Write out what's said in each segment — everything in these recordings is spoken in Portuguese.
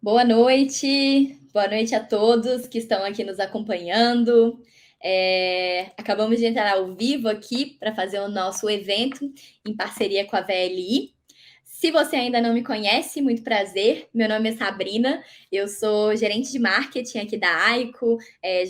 Boa noite a todos que estão aqui nos acompanhando. Acabamos de entrar ao vivo aqui para fazer o nosso evento em parceria com a VLI. Se você ainda não me conhece, muito prazer. Meu nome é Sabrina, eu sou gerente de marketing aqui da Aico.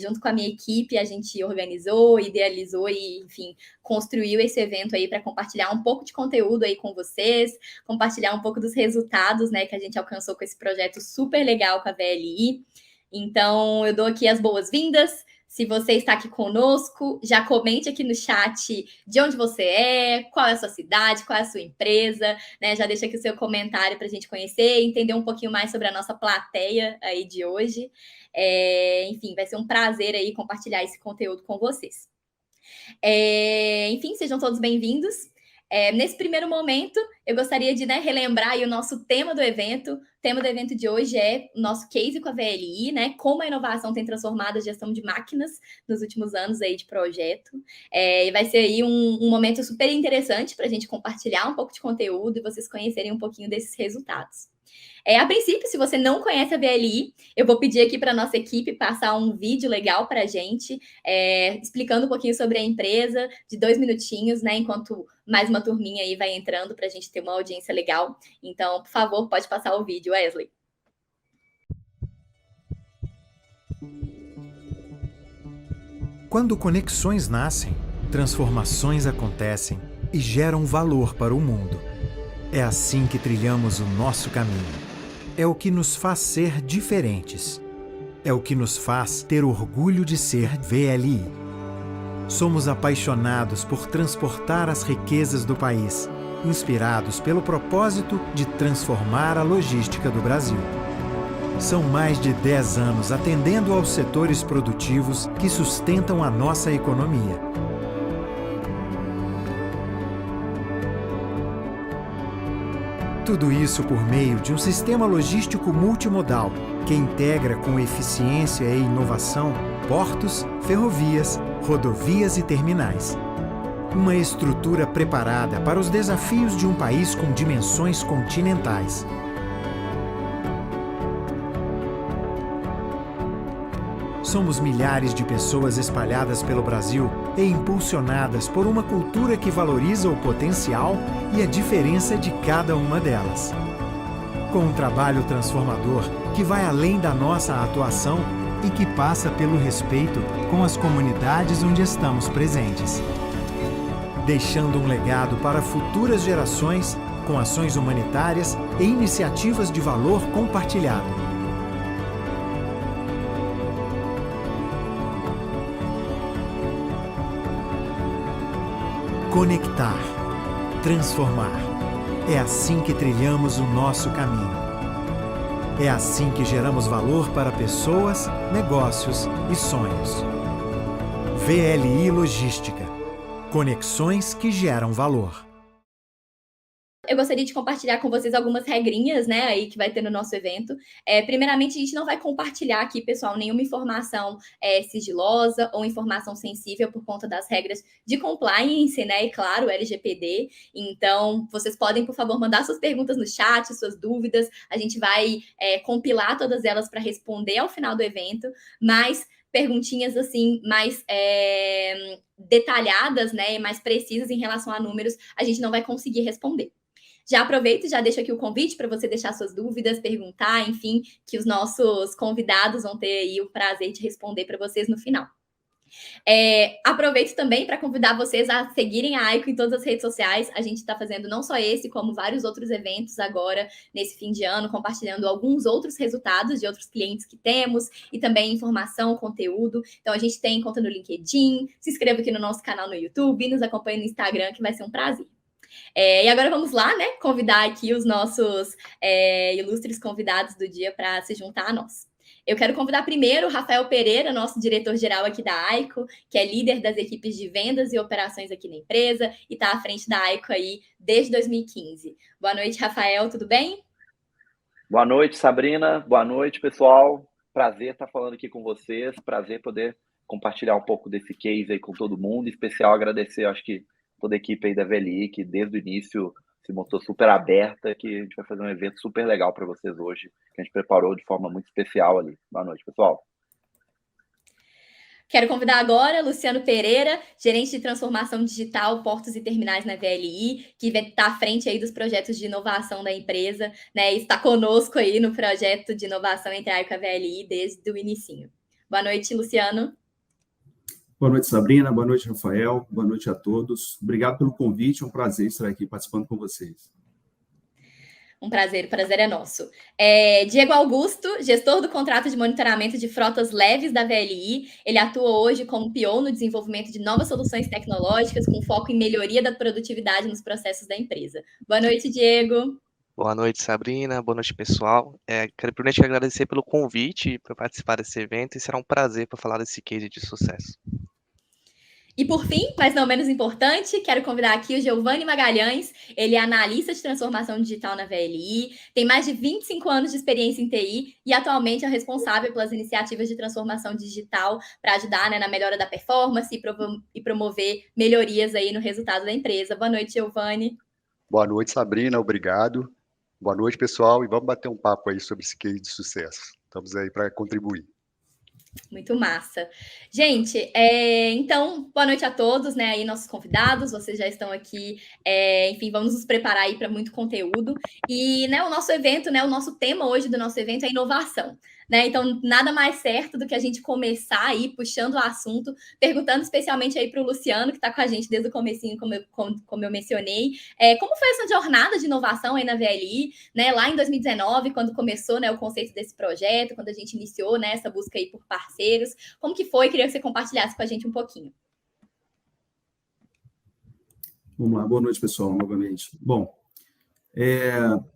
Junto com a minha equipe, a gente organizou, idealizou e, enfim, construiu esse evento aí para compartilhar um pouco de conteúdo aí com vocês, compartilhar um pouco dos resultados, né, que a gente alcançou com esse projeto super legal com a VLI. Então, eu dou aqui as boas-vindas. Se você está aqui conosco, já comente aqui no chat de onde você é, qual é a sua cidade, qual é a sua empresa, né? Já deixa aqui o seu comentário para a gente conhecer e entender um pouquinho mais sobre a nossa plateia aí de hoje. Enfim, vai ser um prazer aí compartilhar esse conteúdo com vocês. Enfim, sejam todos bem-vindos. Nesse primeiro momento, eu gostaria de relembrar aí o nosso tema do evento. O tema do evento de hoje é o nosso case com a VLI, né? Como a inovação tem transformado a gestão de máquinas nos últimos anos aí de projeto. E vai ser aí um momento super interessante para a gente compartilhar um pouco de conteúdo e vocês conhecerem um pouquinho desses resultados. A princípio, se você não conhece a VLI, eu vou pedir aqui para a nossa equipe passar um vídeo legal para a gente, explicando um pouquinho sobre a empresa, de 2 minutinhos, né? Enquanto mais uma turminha aí vai entrando para a gente ter uma audiência legal. Então, por favor, pode passar o vídeo, Wesley. Quando conexões nascem, transformações acontecem e geram valor para o mundo. É assim que trilhamos o nosso caminho. É o que nos faz ser diferentes. É o que nos faz ter orgulho de ser VLI. Somos apaixonados por transportar as riquezas do país, inspirados pelo propósito de transformar a logística do Brasil. São mais de 10 anos atendendo aos setores produtivos que sustentam a nossa economia. Tudo isso por meio de um sistema logístico multimodal que integra com eficiência e inovação portos, ferrovias, rodovias e terminais. Uma estrutura preparada para os desafios de um país com dimensões continentais. Somos milhares de pessoas espalhadas pelo Brasil e impulsionadas por uma cultura que valoriza o potencial e a diferença de cada uma delas. Com um trabalho transformador que vai além da nossa atuação e que passa pelo respeito com as comunidades onde estamos presentes. Deixando um legado para futuras gerações com ações humanitárias e iniciativas de valor compartilhado. Conectar, transformar. É assim que trilhamos o nosso caminho. É assim que geramos valor para pessoas, negócios e sonhos. VLI Logística. Conexões que geram valor. Eu gostaria de compartilhar com vocês algumas regrinhas, né, aí que vai ter no nosso evento. Primeiramente, a gente não vai compartilhar aqui, pessoal, nenhuma informação sigilosa ou informação sensível por conta das regras de compliance, né, e claro, LGPD. Então, vocês podem, por favor, mandar suas perguntas no chat, suas dúvidas. A gente vai compilar todas elas para responder ao final do evento, mas perguntinhas assim mais detalhadas, né, e mais precisas em relação a números, a gente não vai conseguir responder. Já aproveito e já deixo aqui o convite para você deixar suas dúvidas, perguntar, enfim, que os nossos convidados vão ter aí o prazer de responder para vocês no final. Aproveito também para convidar vocês a seguirem a Aico em todas as redes sociais. A gente está fazendo não só esse, como vários outros eventos agora, nesse fim de ano, compartilhando alguns outros resultados de outros clientes que temos e também informação, conteúdo. Então, a gente tem conta no LinkedIn, se inscreva aqui no nosso canal no YouTube, nos acompanhe no Instagram, que vai ser um prazer. E agora vamos lá, né? Convidar aqui os nossos ilustres convidados do dia para se juntar a nós. Eu quero convidar primeiro o Rafael Pereira, nosso diretor-geral aqui da Aico, que é líder das equipes de vendas e operações aqui na empresa e está à frente da Aico aí desde 2015. Boa noite, Rafael, tudo bem? Boa noite, Sabrina. Boa noite, pessoal. Prazer estar falando aqui com vocês. Prazer poder compartilhar um pouco desse case aí com todo mundo. Em especial agradecer, acho que toda a equipe aí da VLI, que desde o início se mostrou super aberta, que a gente vai fazer um evento super legal para vocês hoje, que a gente preparou de forma muito especial ali. Boa noite, pessoal. Quero convidar agora Luciano Pereira, gerente de transformação digital, portos e terminais na VLI, que vai estar à frente aí dos projetos de inovação da empresa, né? E está conosco aí no projeto de inovação entre a AICO e a VLI desde o inicinho. Boa noite, Luciano. Boa noite, Sabrina. Boa noite, Rafael. Boa noite a todos. Obrigado pelo convite. É um prazer estar aqui participando com vocês. Um prazer, o prazer é nosso. Diego Augusto, gestor do contrato de monitoramento de frotas leves da VLI. Ele atua hoje como PO no desenvolvimento de novas soluções tecnológicas com foco em melhoria da produtividade nos processos da empresa. Boa noite, Diego. Boa noite, Sabrina. Boa noite, pessoal. Quero primeiramente agradecer pelo convite para participar desse evento e será um prazer para falar desse case de sucesso. E por fim, mas não menos importante, quero convidar aqui o Giovanni Magalhães. Ele é analista de transformação digital na VLI, tem mais de 25 anos de experiência em TI e atualmente é o responsável pelas iniciativas de transformação digital para ajudar, né, na melhora da performance e promover melhorias aí no resultado da empresa. Boa noite, Giovanni. Boa noite, Sabrina. Obrigado. Boa noite, pessoal. E vamos bater um papo aí sobre esse case de sucesso. Estamos aí para contribuir. Muito massa. Gente, então, boa noite a todos, né? Aí, nossos convidados, vocês já estão aqui. Enfim, vamos nos preparar aí para muito conteúdo. E, né, o nosso evento, né? O nosso tema hoje do nosso evento é inovação. Né? Então, nada mais certo do que a gente começar aí puxando o assunto, perguntando especialmente aí para o Luciano, que está com a gente desde o comecinho, como eu mencionei. Como foi essa jornada de inovação aí na VLI, né? Lá em 2019, quando começou, né, o conceito desse projeto, quando a gente iniciou, né, essa busca aí por parceiros. Como que foi? Queria que você compartilhasse com a gente um pouquinho. Vamos lá, boa noite, pessoal, novamente. Bom,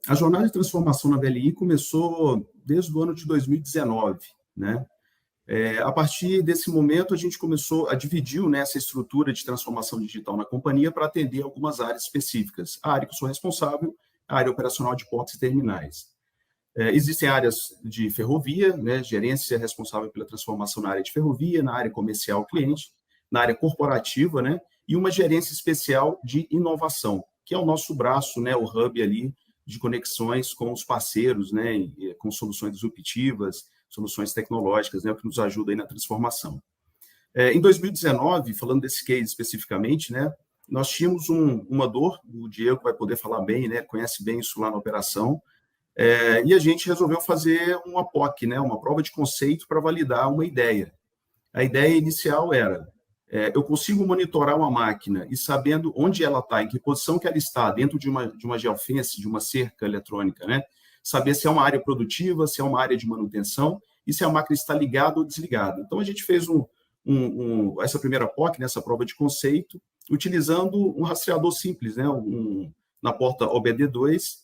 a jornada de transformação na VLI começou desde o ano de 2019, né? A partir desse momento, a gente começou a dividir, né, essa estrutura de transformação digital na companhia para atender algumas áreas específicas. A área que eu sou responsável, a área operacional de portos e terminais. Existem áreas de ferrovia, né, gerência responsável pela transformação na área de ferrovia, na área comercial cliente, na área corporativa, né, e uma gerência especial de inovação, que é o nosso braço, né, o hub ali de conexões com os parceiros, né, com soluções disruptivas, soluções tecnológicas, né, o que nos ajuda aí na transformação. Em 2019, falando desse case especificamente, né, nós tínhamos uma dor, o Diego vai poder falar bem, né, conhece bem isso lá na operação, e a gente resolveu fazer uma POC, né, uma prova de conceito para validar uma ideia. A ideia inicial era, eu consigo monitorar uma máquina e sabendo onde ela está, em que posição que ela está, dentro de uma geofence, de uma cerca eletrônica, né? Saber se é uma área produtiva, se é uma área de manutenção e se a máquina está ligada ou desligada. Então, a gente fez essa primeira POC, nessa prova de conceito, utilizando um rastreador simples, né? Na porta OBD2,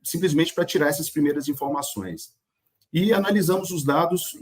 simplesmente para tirar essas primeiras informações. E analisamos os dados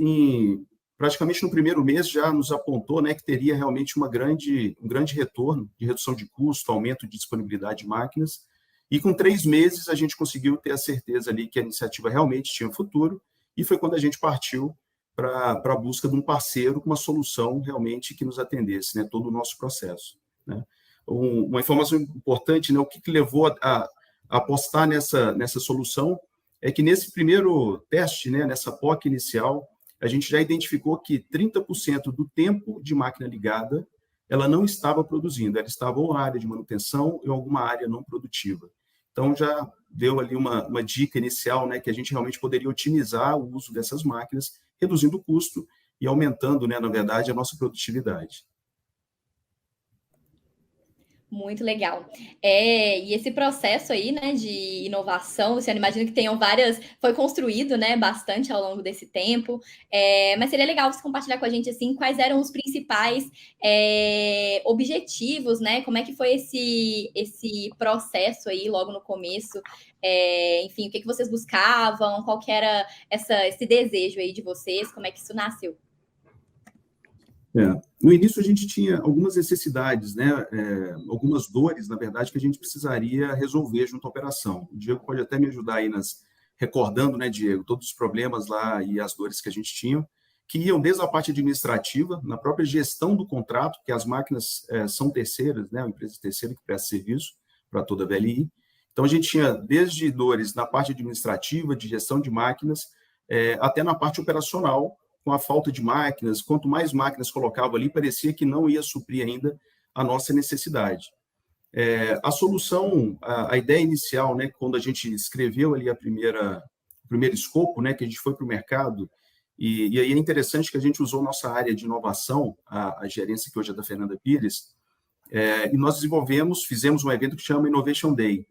praticamente no primeiro mês já nos apontou, né, que teria realmente um grande retorno de redução de custo, aumento de disponibilidade de máquinas, e com 3 meses a gente conseguiu ter a certeza ali que a iniciativa realmente tinha futuro, e foi quando a gente partiu para a busca de um parceiro com uma solução realmente que nos atendesse, né, todo o nosso processo. Né? Uma informação importante, né, o que levou a apostar nessa solução é que nesse primeiro teste, né, nessa POC inicial, a gente já identificou que 30% do tempo de máquina ligada ela não estava produzindo, ela estava ou na área de manutenção ou em alguma área não produtiva. Então, já deu ali uma dica inicial, né, que a gente realmente poderia otimizar o uso dessas máquinas, reduzindo o custo e aumentando, né, na verdade, a nossa produtividade. Muito legal. E esse processo aí, né, de inovação, você imagina que tenham várias, foi construído, né, bastante ao longo desse tempo, mas seria legal você compartilhar com a gente, assim, quais eram os principais objetivos, né, como é que foi esse processo aí, logo no começo, enfim, o que vocês buscavam, qual que era esse desejo aí de vocês, como é que isso nasceu? No início, a gente tinha algumas necessidades, né? Algumas dores, na verdade, que a gente precisaria resolver junto à operação. O Diego pode até me ajudar aí recordando, né, Diego, todos os problemas lá e as dores que a gente tinha, que iam desde a parte administrativa, na própria gestão do contrato, que as máquinas são terceiras, né, uma empresa terceira que presta serviço, para toda a VLI. Então, a gente tinha desde dores na parte administrativa, de gestão de máquinas, até na parte operacional, com a falta de máquinas. Quanto mais máquinas colocava ali, parecia que não ia suprir ainda a nossa necessidade. A solução, a ideia inicial, né, quando a gente escreveu ali o primeiro escopo, né, que a gente foi para o mercado, e aí é interessante que a gente usou nossa área de inovação, a gerência que hoje é da Fernanda Pires, e nós fizemos um evento que chama Innovation Day.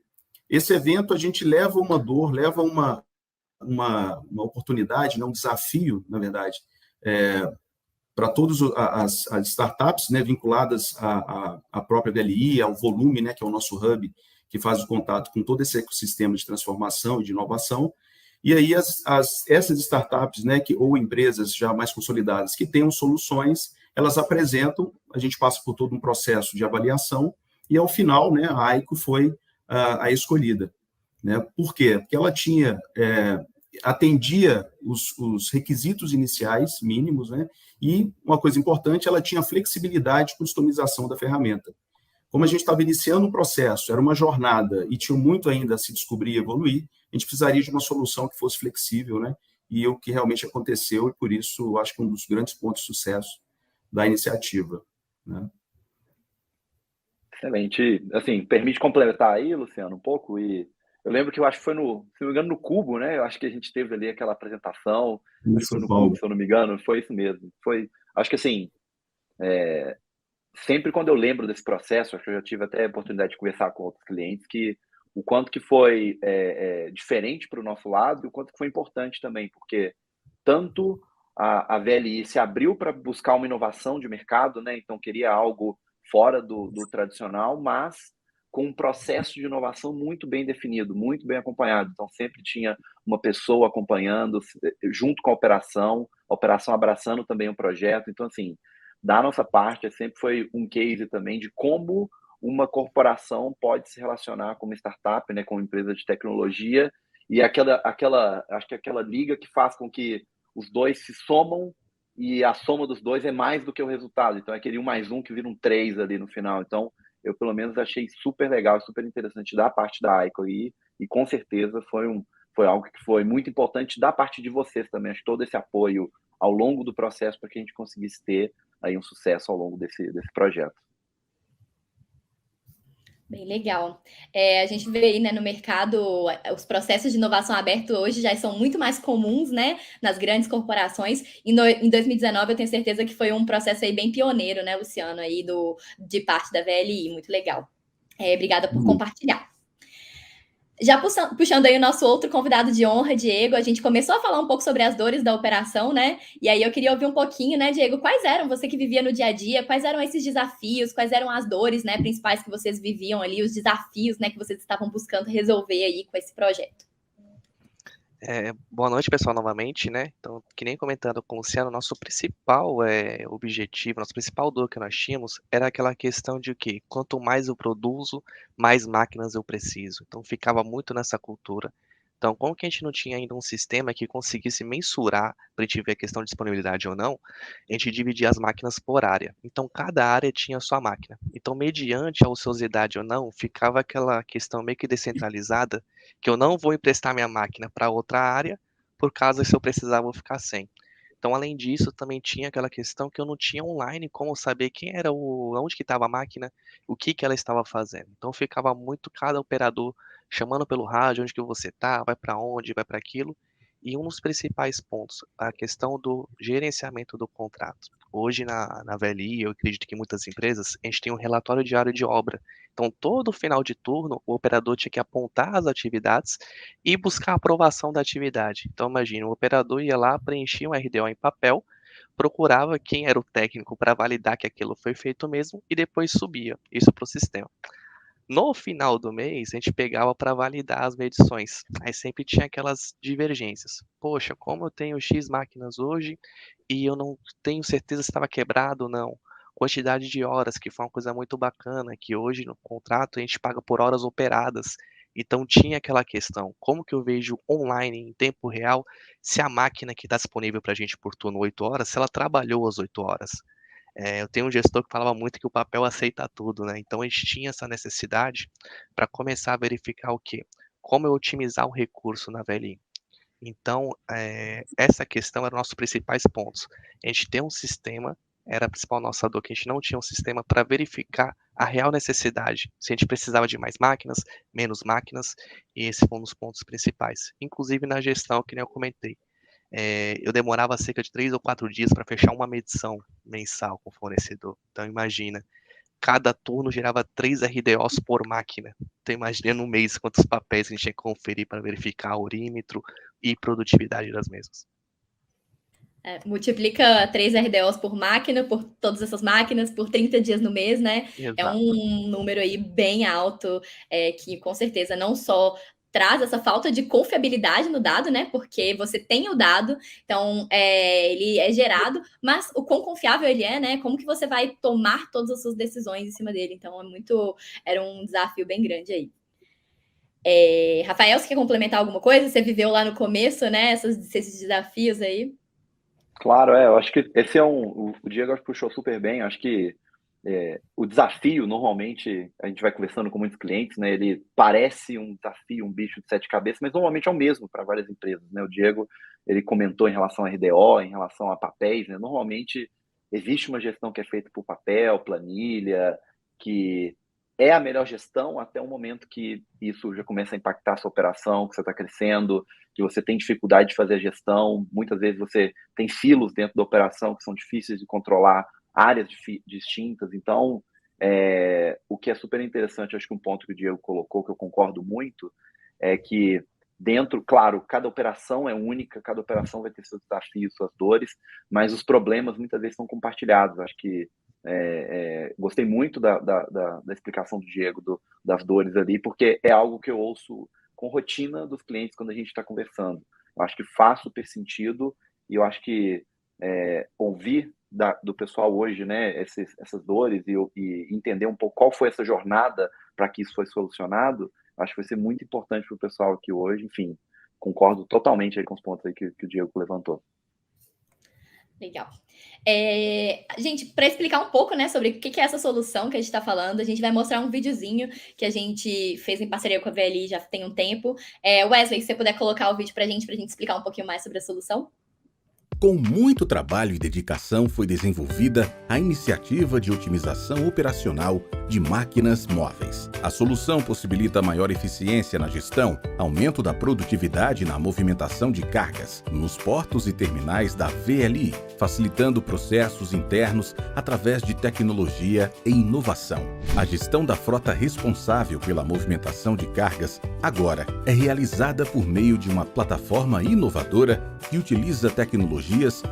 Esse evento a gente leva uma dor, leva uma oportunidade, né, um desafio, na verdade, para todas as startups, né, vinculadas à própria VLI, ao volume, né, que é o nosso hub, que faz o contato com todo esse ecossistema de transformação e de inovação. E aí essas startups, né, ou empresas já mais consolidadas que tenham soluções, elas apresentam, a gente passa por todo um processo de avaliação e, ao final, né, a AICO foi a escolhida. Né? Por quê? Porque ela atendia os requisitos iniciais mínimos, né? E uma coisa importante, ela tinha flexibilidade de customização da ferramenta. Como a gente estava iniciando um processo, era uma jornada e tinha muito ainda a se descobrir e evoluir, a gente precisaria de uma solução que fosse flexível, né? E o que realmente aconteceu, e por isso acho que um dos grandes pontos de sucesso da iniciativa. Né? Excelente. Assim, permite complementar aí, Luciano, um pouco? E eu lembro que eu acho que foi se não me engano, no Cubo, né? Eu acho que a gente teve ali aquela apresentação, acho que foi no Cubo, se eu não me engano, foi isso mesmo. Acho que assim, sempre quando eu lembro desse processo, acho que eu já tive até a oportunidade de conversar com outros clientes, que o quanto que foi diferente para o nosso lado e o quanto que foi importante também, porque tanto a VLI se abriu para buscar uma inovação de mercado, né? Então queria algo fora do tradicional, mas com um processo de inovação muito bem definido, muito bem acompanhado. Então sempre tinha uma pessoa acompanhando, junto com a operação abraçando também o projeto. Então, assim, da nossa parte, sempre foi um case também de como uma corporação pode se relacionar com uma startup, né, com uma empresa de tecnologia, e acho que aquela liga que faz com que os dois se somam e a soma dos dois é mais do que o resultado. Então, é aquele 1 mais 1 que vira um 3 ali no final. Então, eu, pelo menos, achei super legal, super interessante da parte da AICO aí, e com certeza foi algo que foi muito importante da parte de vocês também. Acho que todo esse apoio ao longo do processo para que a gente conseguisse ter aí um sucesso ao longo desse projeto. Bem legal. A gente vê aí, né, no mercado, os processos de inovação aberta hoje já são muito mais comuns, né, nas grandes corporações. Em 2019, eu tenho certeza que foi um processo aí bem pioneiro, né, Luciano, aí de parte da VLI. Muito legal. Obrigada por compartilhar. Já puxando aí o nosso outro convidado de honra, Diego, a gente começou a falar um pouco sobre as dores da operação, né? E aí eu queria ouvir um pouquinho, né, Diego, quais eram, você que vivia no dia a dia, quais eram esses desafios, quais eram as dores, né, principais que vocês viviam ali, os desafios, né, que vocês estavam buscando resolver aí com esse projeto? Boa noite, pessoal, novamente, né? Então, que nem comentando com o Luciano, nosso principal objetivo, nosso principal dor que nós tínhamos era aquela questão de que quanto mais eu produzo, mais máquinas eu preciso. Então, ficava muito nessa cultura. Então, como que a gente não tinha ainda um sistema que conseguisse mensurar para a gente ver a questão de disponibilidade ou não, a gente dividia as máquinas por área. Então, cada área tinha a sua máquina. Então, mediante a ociosidade ou não, ficava aquela questão meio que descentralizada, que eu não vou emprestar minha máquina para outra área, por causa se eu precisar, eu vou ficar sem. Então, além disso, também tinha aquela questão que eu não tinha online como saber quem era onde que estava a máquina, o que que ela estava fazendo. Então, ficava muito cada operador chamando pelo rádio, onde que você tá, vai para onde, vai para aquilo. E um dos principais pontos, a questão do gerenciamento do contrato. Hoje na VLI, eu acredito que em muitas empresas, a gente tem um relatório diário de obra. Então, todo final de turno, o operador tinha que apontar as atividades e buscar a aprovação da atividade. Então, imagina, o operador ia lá, preenchia um RDO em papel, procurava quem era o técnico para validar que aquilo foi feito mesmo e depois subia isso para o sistema. No final do mês, a gente pegava para validar as medições. Aí sempre tinha aquelas divergências. Poxa, como eu tenho X máquinas hoje e eu não tenho certeza se estava quebrado ou não. Quantidade de horas, que foi uma coisa muito bacana, que hoje no contrato a gente paga por horas operadas. Então tinha aquela questão, como que eu vejo online, em tempo real, se a máquina que está disponível para a gente por turno 8 horas, se ela trabalhou as 8 horas. Eu tenho um gestor que falava muito que o papel aceita tudo, né? Então, a gente tinha essa necessidade para começar a verificar o quê? Como eu otimizar o recurso na VLI. Então, essa questão era um dos principais pontos. A gente tem um sistema, era a principal nossa dor, que a gente não tinha um sistema para verificar a real necessidade, se a gente precisava de mais máquinas, menos máquinas, e esse foi um dos pontos principais. Inclusive na gestão, que nem eu comentei. Eu demorava cerca de 3 ou 4 dias para fechar uma medição mensal com o fornecedor. Então, imagina, cada turno gerava 3 RDOs por máquina. Então, imagina no mês quantos papéis a gente tinha que conferir para verificar orímetro e produtividade das mesmas. Multiplica 3 RDOs por máquina, por todas essas máquinas, por 30 dias no mês, né? Exato. É um número aí bem alto, que com certeza não só traz essa falta de confiabilidade no dado, né? Porque você tem o dado, então ele é gerado, mas o quão confiável ele é, né? Como que você vai tomar todas as suas decisões em cima dele? Então era um desafio bem grande aí. Rafael, você quer complementar alguma coisa? Você viveu lá no começo, né? Esses desafios aí? Claro, eu acho que esse o Diego puxou super bem. Acho que o desafio, normalmente, a gente vai conversando com muitos clientes, né? Ele parece um desafio, um bicho de 7 cabeças, mas normalmente é o mesmo para várias empresas, né? O Diego, ele comentou em relação a RDO, em relação a papéis, né? Normalmente existe uma gestão que é feita por papel, planilha, que é a melhor gestão até o momento que isso já começa a impactar a sua operação, que você está crescendo, que você tem dificuldade de fazer a gestão. Muitas vezes você tem silos dentro da operação que são difíceis de controlar, áreas distintas. Então, o que é super interessante, acho que um ponto que o Diego colocou, que eu concordo muito, é que dentro, claro, cada operação é única, cada operação vai ter seus desafios, suas dores, mas os problemas muitas vezes são compartilhados. Acho que gostei muito da explicação do Diego das dores ali, porque é algo que eu ouço com rotina dos clientes quando a gente está conversando. Eu acho que faz super sentido e eu acho que ouvir do pessoal hoje, né, essas dores e entender um pouco qual foi essa jornada para que isso foi solucionado, acho que vai ser muito importante para o pessoal aqui hoje. Enfim, concordo totalmente aí com os pontos aí que o Diego levantou. Legal. Gente, para explicar um pouco, né, sobre o que é essa solução que a gente está falando, a gente vai mostrar um videozinho que a gente fez em parceria com a VLI já tem um tempo. Wesley, se você puder colocar o vídeo para a gente explicar um pouquinho mais sobre a solução. Com muito trabalho e dedicação foi desenvolvida a iniciativa de otimização operacional de máquinas móveis. A solução possibilita maior eficiência na gestão, aumento da produtividade na movimentação de cargas nos portos e terminais da VLI, facilitando processos internos através de tecnologia e inovação. A gestão da frota responsável pela movimentação de cargas agora é realizada por meio de uma plataforma inovadora que utiliza tecnologias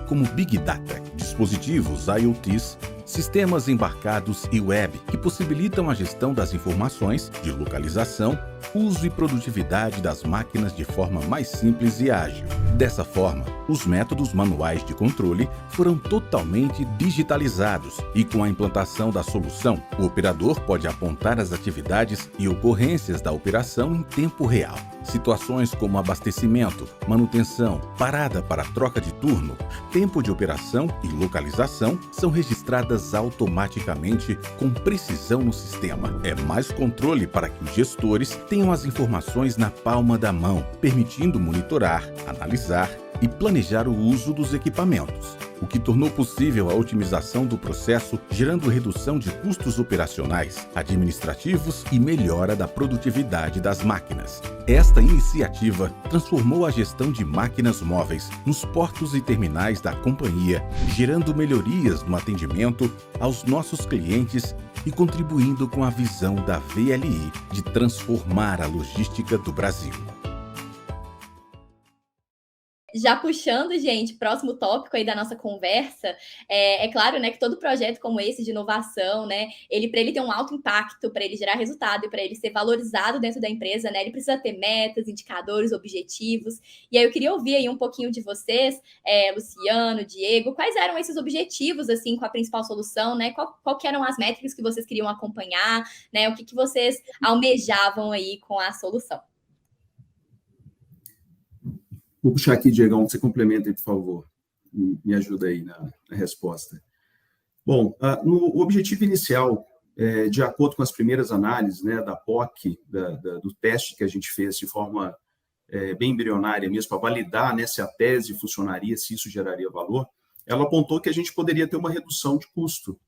como Big Data, dispositivos IoTs, sistemas embarcados e web que possibilitam a gestão das informações de localização, uso e produtividade das máquinas de forma mais simples e ágil. Dessa forma, os métodos manuais de controle foram totalmente digitalizados e com a implantação da solução, o operador pode apontar as atividades e ocorrências da operação em tempo real. Situações como abastecimento, manutenção, parada para troca de turno, tempo de operação e localização são registradas automaticamente com precisão no sistema. É mais controle para que os gestores tenham as informações na palma da mão, permitindo monitorar, analisar e planejar o uso dos equipamentos, o que tornou possível a otimização do processo, gerando redução de custos operacionais, administrativos e melhora da produtividade das máquinas. Esta iniciativa transformou a gestão de máquinas móveis nos portos e terminais da companhia, gerando melhorias no atendimento aos nossos clientes e contribuindo com a visão da VLI de transformar a logística do Brasil. Já puxando, gente, próximo tópico aí da nossa conversa, é claro, né, que todo projeto como esse de inovação, né, para ele ter um alto impacto, para ele gerar resultado e para ele ser valorizado dentro da empresa, né, ele precisa ter metas, indicadores, objetivos. E aí eu queria ouvir aí um pouquinho de vocês, Luciano, Diego, quais eram esses objetivos, assim, com a principal solução, né, qual que eram as métricas que vocês queriam acompanhar, né, o que vocês almejavam aí com a solução? Vou puxar aqui, Diegão, você complementa aí, por favor. Me ajuda aí na resposta. Bom, o objetivo inicial, de acordo com as primeiras análises, né, da POC, do teste que a gente fez de forma bem embrionária mesmo, para validar, né, se a tese funcionaria, se isso geraria valor, ela apontou que a gente poderia ter uma redução de custo,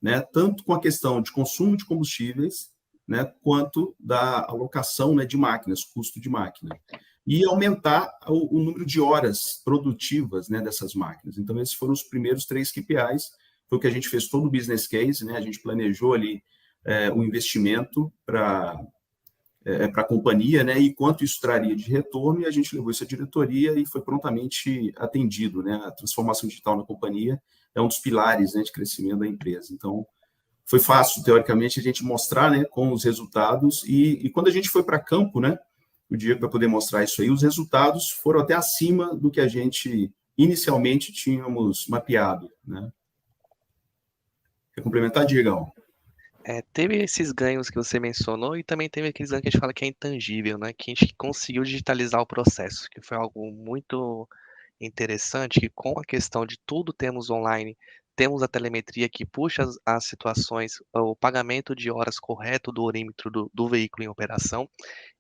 né, tanto com a questão de consumo de combustíveis, né, quanto da alocação, né, de máquinas, custo de máquina, e aumentar o número de horas produtivas, né, dessas máquinas. Então, esses foram os primeiros 3 KPIs, foi o que a gente fez todo o business case, né, a gente planejou ali o investimento para a companhia, né, e quanto isso traria de retorno, e a gente levou isso à diretoria e foi prontamente atendido, né, a transformação digital na companhia é um dos pilares, né, de crescimento da empresa. Então, foi fácil, teoricamente, a gente mostrar, né, com os resultados, e quando a gente foi para campo, né, o Diego vai poder mostrar isso aí, os resultados foram até acima do que a gente inicialmente tínhamos mapeado, né. Quer complementar, Diego? Teve esses ganhos que você mencionou e também teve aqueles ganhos que a gente fala que é intangível, né? Que a gente conseguiu digitalizar o processo, que foi algo muito interessante, que com a questão de tudo temos online, temos a telemetria que puxa as situações, o pagamento de horas correto do orímetro do veículo em operação.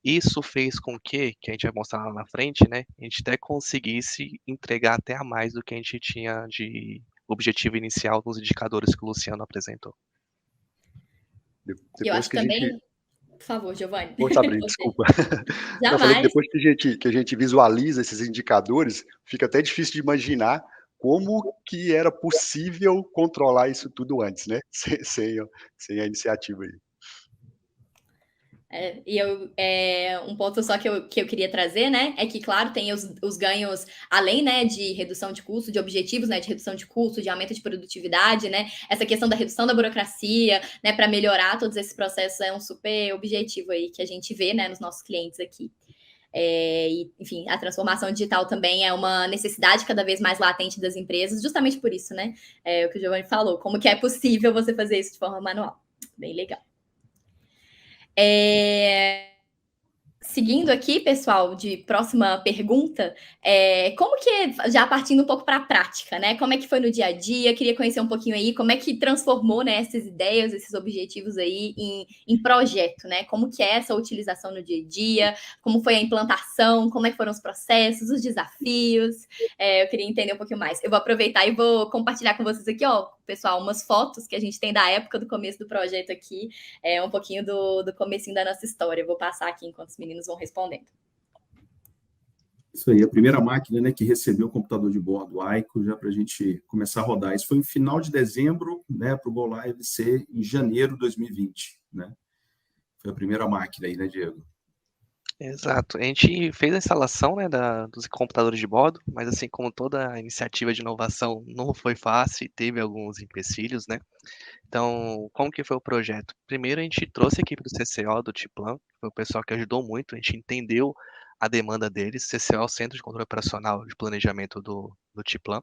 Isso fez com que a gente vai mostrar lá na frente, né? A gente até conseguisse entregar até a mais do que a gente tinha de objetivo inicial nos indicadores que o Luciano apresentou. Eu Depois acho que a gente... também... Por favor, Giovanni. Ô, Sabrina, Você. desculpa. Eu falei que Jamais. depois que a gente visualiza esses indicadores, fica até difícil de imaginar como que era possível controlar isso tudo antes, né? Sem a iniciativa aí. Um ponto só que eu queria trazer, né, é que, claro, tem os ganhos, além, né, de redução de custo, de objetivos, né, de redução de custo, de aumento de produtividade, né, essa questão da redução da burocracia, né, para melhorar todos esses processos é um super objetivo aí que a gente vê, né, nos nossos clientes aqui. Enfim, a transformação digital também é uma necessidade cada vez mais latente das empresas, justamente por isso, né, o que o Giovanni falou, como que é possível você fazer isso de forma manual. Bem legal. Seguindo aqui, pessoal, de próxima pergunta, como que, já partindo um pouco para a prática, né? Como é que foi no dia a dia? Queria conhecer um pouquinho aí como é que transformou, né, essas ideias, esses objetivos aí em projeto, né? Como que é essa utilização no dia a dia? Como foi a implantação? Como é que foram os processos, os desafios? Eu queria entender um pouquinho mais. Eu vou aproveitar e vou compartilhar com vocês aqui, ó, pessoal, umas fotos que a gente tem da época do começo do projeto aqui, um pouquinho do comecinho da nossa história. Eu vou passar aqui enquanto os meninos vão respondendo. Isso aí, a primeira máquina, né, que recebeu o computador de bordo, o Aiko, já para a gente começar a rodar. Isso foi em final de dezembro, né, para o Go Live ser em janeiro de 2020, né? Foi a primeira máquina aí, né, Diego? Exato. A gente fez a instalação, né, dos computadores de bordo, mas assim como toda iniciativa de inovação não foi fácil e teve alguns empecilhos, né? Então, como que foi o projeto? Primeiro a gente trouxe a equipe do CCO, do Tiplan, foi o pessoal que ajudou muito, a gente entendeu a demanda deles, CCO é o Centro de Controle Operacional de Planejamento do Tiplan.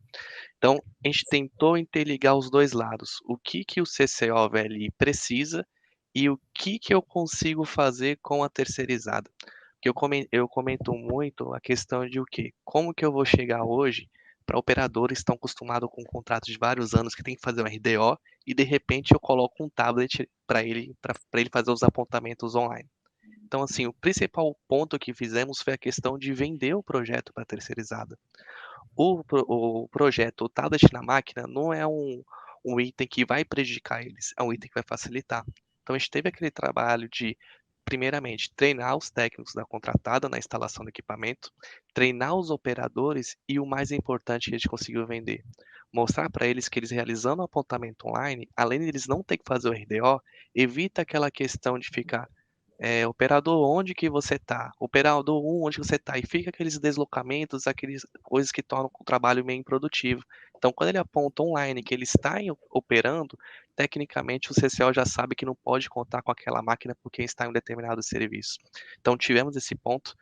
Então, a gente tentou interligar os dois lados, o que o CCO VLI precisa e o que eu consigo fazer com a terceirizada. Porque eu comento muito a questão de o quê? Como que eu vou chegar hoje para operadores que estão acostumados com contratos de vários anos que tem que fazer um RDO e de repente eu coloco um tablet para ele fazer os apontamentos online. Então, assim, o principal ponto que fizemos foi a questão de vender o projeto para terceirizada. O projeto, o tablet na máquina, não é um item que vai prejudicar eles, é um item que vai facilitar. Então, a gente teve aquele trabalho de, primeiramente, treinar os técnicos da contratada na instalação do equipamento, treinar os operadores e, o mais importante, que a gente conseguiu vender, mostrar para eles que eles realizando o apontamento online, além de eles não ter que fazer o RDO, evita aquela questão de ficar operador, onde que você está? Operador 1, onde você está? E fica aqueles deslocamentos, aquelas coisas que tornam o trabalho meio improdutivo. Então, quando ele aponta online que ele está operando, tecnicamente o CCO já sabe que não pode contar com aquela máquina porque está em um determinado serviço. Então, tivemos esse ponto.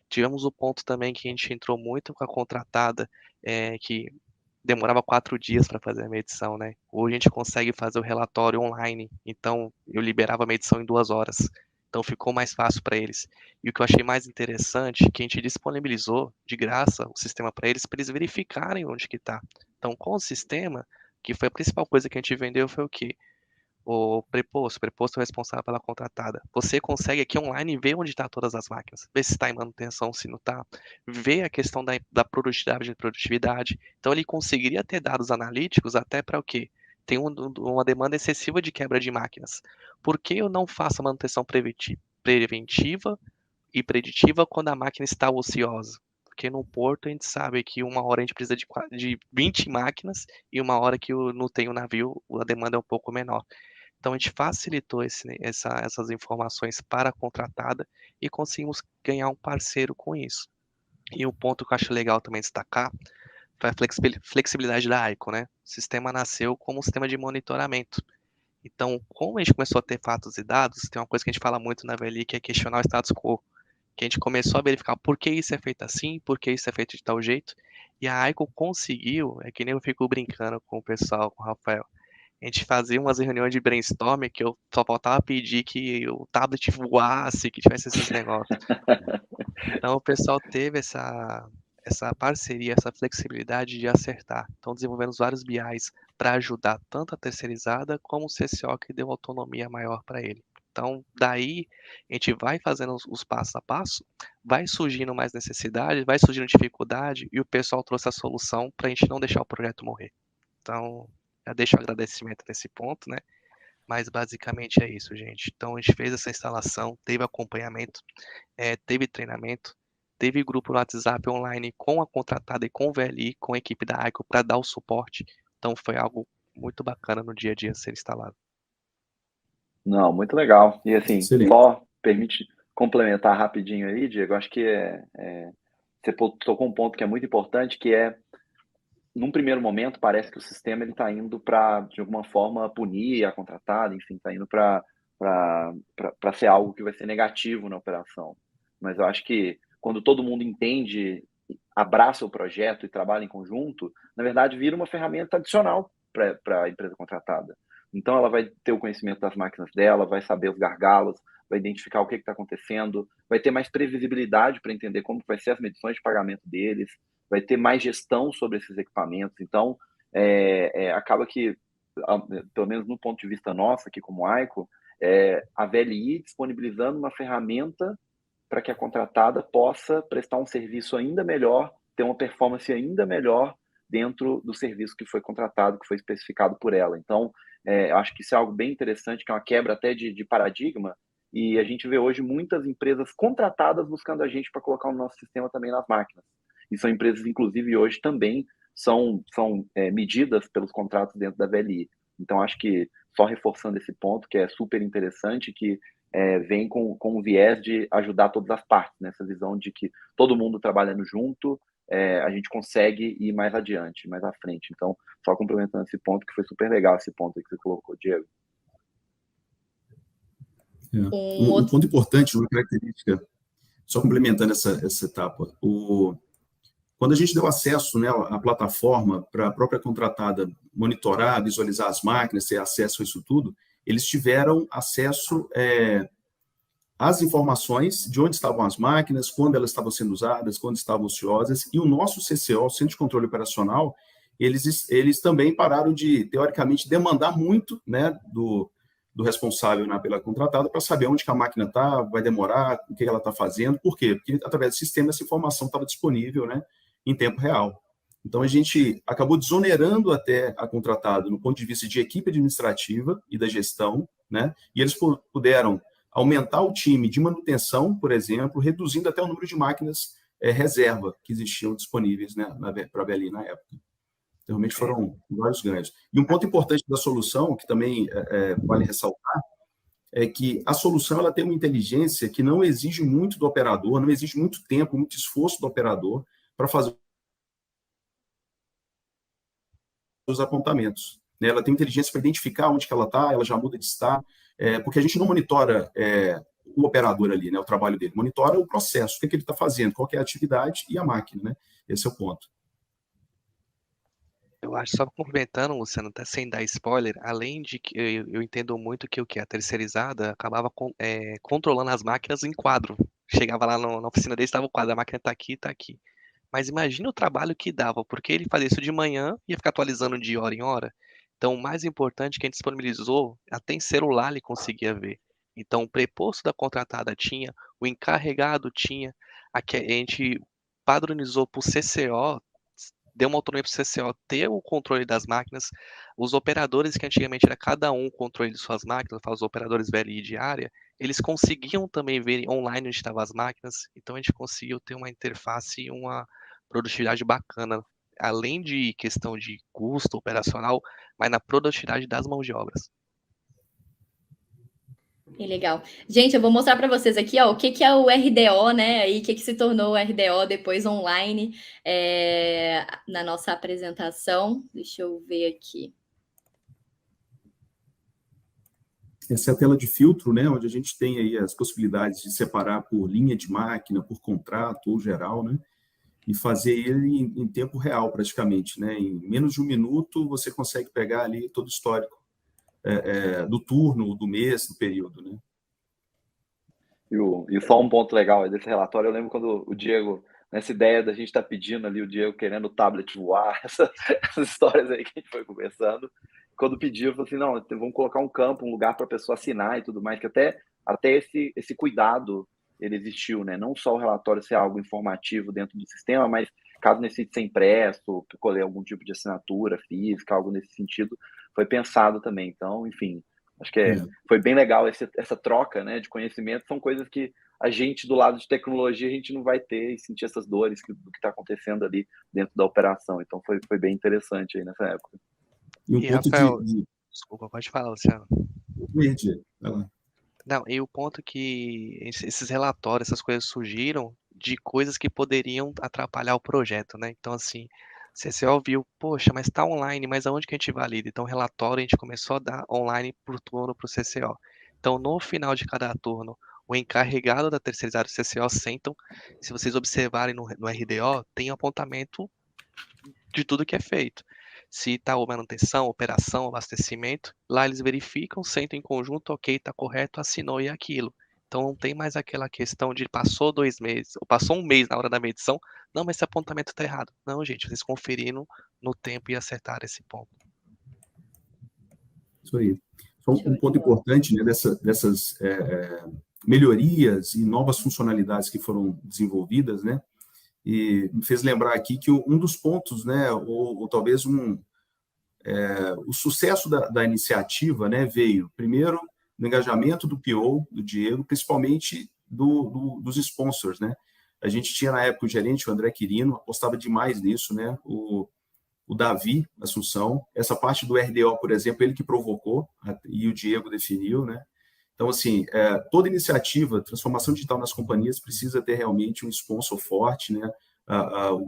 Tivemos o ponto também que a gente entrou muito com a contratada, que demorava 4 dias para fazer a medição, né? Hoje a gente consegue fazer o relatório online, então eu liberava a medição em 2 horas. Então ficou mais fácil para eles. E o que eu achei mais interessante, que a gente disponibilizou de graça o sistema para eles verificarem onde que está. Então, com o sistema, que foi a principal coisa que a gente vendeu, foi o quê? O preposto responsável pela contratada. Você consegue aqui online ver onde está todas as máquinas, ver se está em manutenção, se não está, ver a questão da produtividade. Então ele conseguiria ter dados analíticos até para o quê? Tem uma demanda excessiva de quebra de máquinas. Por que eu não faço a manutenção preventiva e preditiva quando a máquina está ociosa? Porque no porto a gente sabe que uma hora a gente precisa de 20 máquinas e uma hora que não tem o navio, a demanda é um pouco menor. Então, a gente facilitou essas informações para a contratada e conseguimos ganhar um parceiro com isso. E um ponto que eu acho legal também destacar foi a flexibilidade da AICO, né? O sistema nasceu como um sistema de monitoramento. Então, como a gente começou a ter fatos e dados, tem uma coisa que a gente fala muito na VLI, que é questionar o status quo. Que a gente começou a verificar por que isso é feito assim, por que isso é feito de tal jeito. E a AICO conseguiu, é que nem eu fico brincando com o pessoal, com o Rafael, a gente fazia umas reuniões de brainstorming que eu só faltava pedir que o tablet voasse, que tivesse esses negócios. Então o pessoal teve essa parceria, essa flexibilidade de acertar. Então desenvolvemos vários BIs para ajudar tanto a terceirizada como o CCO que deu autonomia maior para ele. Então daí a gente vai fazendo os passos a passo, vai surgindo mais necessidade, vai surgindo dificuldade e o pessoal trouxe a solução para a gente não deixar o projeto morrer. Então já deixo o agradecimento nesse ponto, né? Mas basicamente é isso, gente. Então a gente fez essa instalação, teve acompanhamento, teve treinamento, teve grupo no WhatsApp online com a contratada e com o VLI, com a equipe da AICO para dar o suporte. Então foi algo muito bacana no dia a dia ser instalado. Não, muito legal. E assim, Excelente. só permite complementar rapidinho aí, Diego, acho que você tocou um ponto que é muito importante, que é, num primeiro momento, parece que o sistema está indo para, de alguma forma, punir a contratada, enfim, está indo para ser algo que vai ser negativo na operação. Mas eu acho que quando todo mundo entende, abraça o projeto e trabalha em conjunto, na verdade, vira uma ferramenta adicional para a empresa contratada. Então, ela vai ter o conhecimento das máquinas dela, vai saber os gargalos, vai identificar o que está acontecendo, vai ter mais previsibilidade para entender como vai ser as medições de pagamento deles, vai ter mais gestão sobre esses equipamentos. Então, acaba que, pelo menos no ponto de vista nosso aqui como AICO, a VLI disponibilizando uma ferramenta para que a contratada possa prestar um serviço ainda melhor, ter uma performance ainda melhor dentro do serviço que foi contratado, que foi especificado por ela. Então, eu acho que isso é algo bem interessante, que é uma quebra até de paradigma, e a gente vê hoje muitas empresas contratadas buscando a gente para colocar o nosso sistema também nas máquinas. E são empresas, inclusive, hoje também são medidas pelos contratos dentro da VLI. Então, acho que, só reforçando esse ponto, que é super interessante, que vem com um viés de ajudar todas as partes, nessa visão de que todo mundo trabalhando junto, a gente consegue ir mais adiante, mais à frente. Então, só complementando esse ponto, que foi super legal esse ponto que você colocou, Diego. Um ponto importante, uma característica, só complementando essa etapa, quando a gente deu acesso, né, à plataforma para a própria contratada monitorar, visualizar as máquinas, ter acesso a isso tudo, eles tiveram acesso às informações de onde estavam as máquinas, quando elas estavam sendo usadas, quando estavam ociosas, e o nosso CCO, o Centro de Controle Operacional, eles também pararam de, teoricamente, demandar muito, né, do responsável, né, pela contratada para saber onde que a máquina está, vai demorar, o que ela está fazendo. Por quê? Porque, através do sistema, essa informação estava disponível, né, em tempo real. Então, a gente acabou desonerando até a contratada no ponto de vista de equipe administrativa e da gestão, né, e eles puderam aumentar o time de manutenção, por exemplo, reduzindo até o número de máquinas reserva que existiam disponíveis, né, para a VLI na época. Realmente foram vários ganhos. E um ponto importante da solução, que também vale ressaltar, é que a solução ela tem uma inteligência que não exige muito do operador, não exige muito tempo, muito esforço do operador para fazer os apontamentos. Ela tem inteligência para identificar onde que ela está, ela já muda de estado, porque a gente não monitora o operador ali, né, o trabalho dele, monitora o processo, o que ele está fazendo, qual que é a atividade e a máquina, né? Esse é o ponto. Eu acho, só complementando, Luciano, até sem dar spoiler, além de que eu entendo muito que o que a terceirizada acabava controlando as máquinas em quadro. Chegava lá na oficina deles, estava o quadro, a máquina está aqui, está aqui. Mas imagina o trabalho que dava, porque ele fazia isso de manhã e ia ficar atualizando de hora em hora. Então, o mais importante que a gente disponibilizou, até em celular ele conseguia ver. Então, o preposto da contratada tinha, o encarregado tinha, a gente padronizou para o CCO, deu uma autonomia para o CCO ter o controle das máquinas, os operadores que antigamente era cada um o controle de suas máquinas, os operadores VLI de área, eles conseguiam também ver online onde estavam as máquinas, então a gente conseguiu ter uma interface e uma produtividade bacana, além de questão de custo operacional, mas na produtividade das mãos de obras. Bem legal. Gente, eu vou mostrar para vocês aqui, ó, o que é o RDO, né? Aí, o que se tornou o RDO depois online na nossa apresentação. Deixa eu ver aqui. Essa é a tela de filtro, né, onde a gente tem aí as possibilidades de separar por linha de máquina, por contrato ou geral, né, e fazer ele em tempo real, praticamente, né? Em menos de um minuto, você consegue pegar ali todo o histórico do turno, do mês, do período, né? E só um ponto legal desse relatório, eu lembro quando o Diego, nessa ideia da gente estar pedindo ali, o Diego querendo o tablet voar, essas histórias aí que a gente foi conversando, quando pediu, eu falei assim, não, vamos colocar um campo, um lugar para a pessoa assinar e tudo mais, que até esse cuidado ele existiu, né? Não só o relatório ser algo informativo dentro do sistema, mas caso necessite ser impresso, colher algum tipo de assinatura física, algo nesse sentido, foi pensado também. Então, enfim, acho que foi bem legal essa troca, né, de conhecimento. São coisas que a gente, do lado de tecnologia, a gente não vai ter e sentir essas dores do que está acontecendo ali dentro da operação. Então, foi bem interessante aí nessa época. E um E, ponto Rafael, desculpa, pode falar, Luciano. Não, e o ponto que esses relatórios, essas coisas surgiram de coisas que poderiam atrapalhar o projeto, né? Então, assim, CCO viu, poxa, mas tá online, mas aonde que a gente valida? Então, relatório a gente começou a dar online por turno para o CCO. Então, no final de cada turno, o encarregado da terceirizada do CCO sentam. Se vocês observarem no RDO, tem apontamento de tudo que é feito. Se está manutenção, operação, abastecimento, lá eles verificam, sentam em conjunto, ok, está correto, assinou e aquilo. Então não tem mais aquela questão de passou 2 meses, ou passou um mês na hora da medição, não, mas esse apontamento está errado. Não, gente, vocês conferiram no tempo e acertaram esse ponto. Isso aí. Só um ponto importante, né, dessas melhorias e novas funcionalidades que foram desenvolvidas, né, e me fez lembrar aqui que um dos pontos, né, ou talvez o sucesso da iniciativa, né, veio primeiro no engajamento do PO, do Diego, principalmente dos sponsors, né. A gente tinha na época o gerente, o André Quirino, apostava demais nisso, né, o Davi Assunção, essa parte do RDO, por exemplo, ele que provocou e o Diego definiu, né. Então, assim, toda iniciativa, transformação digital nas companhias precisa ter realmente um sponsor forte, né?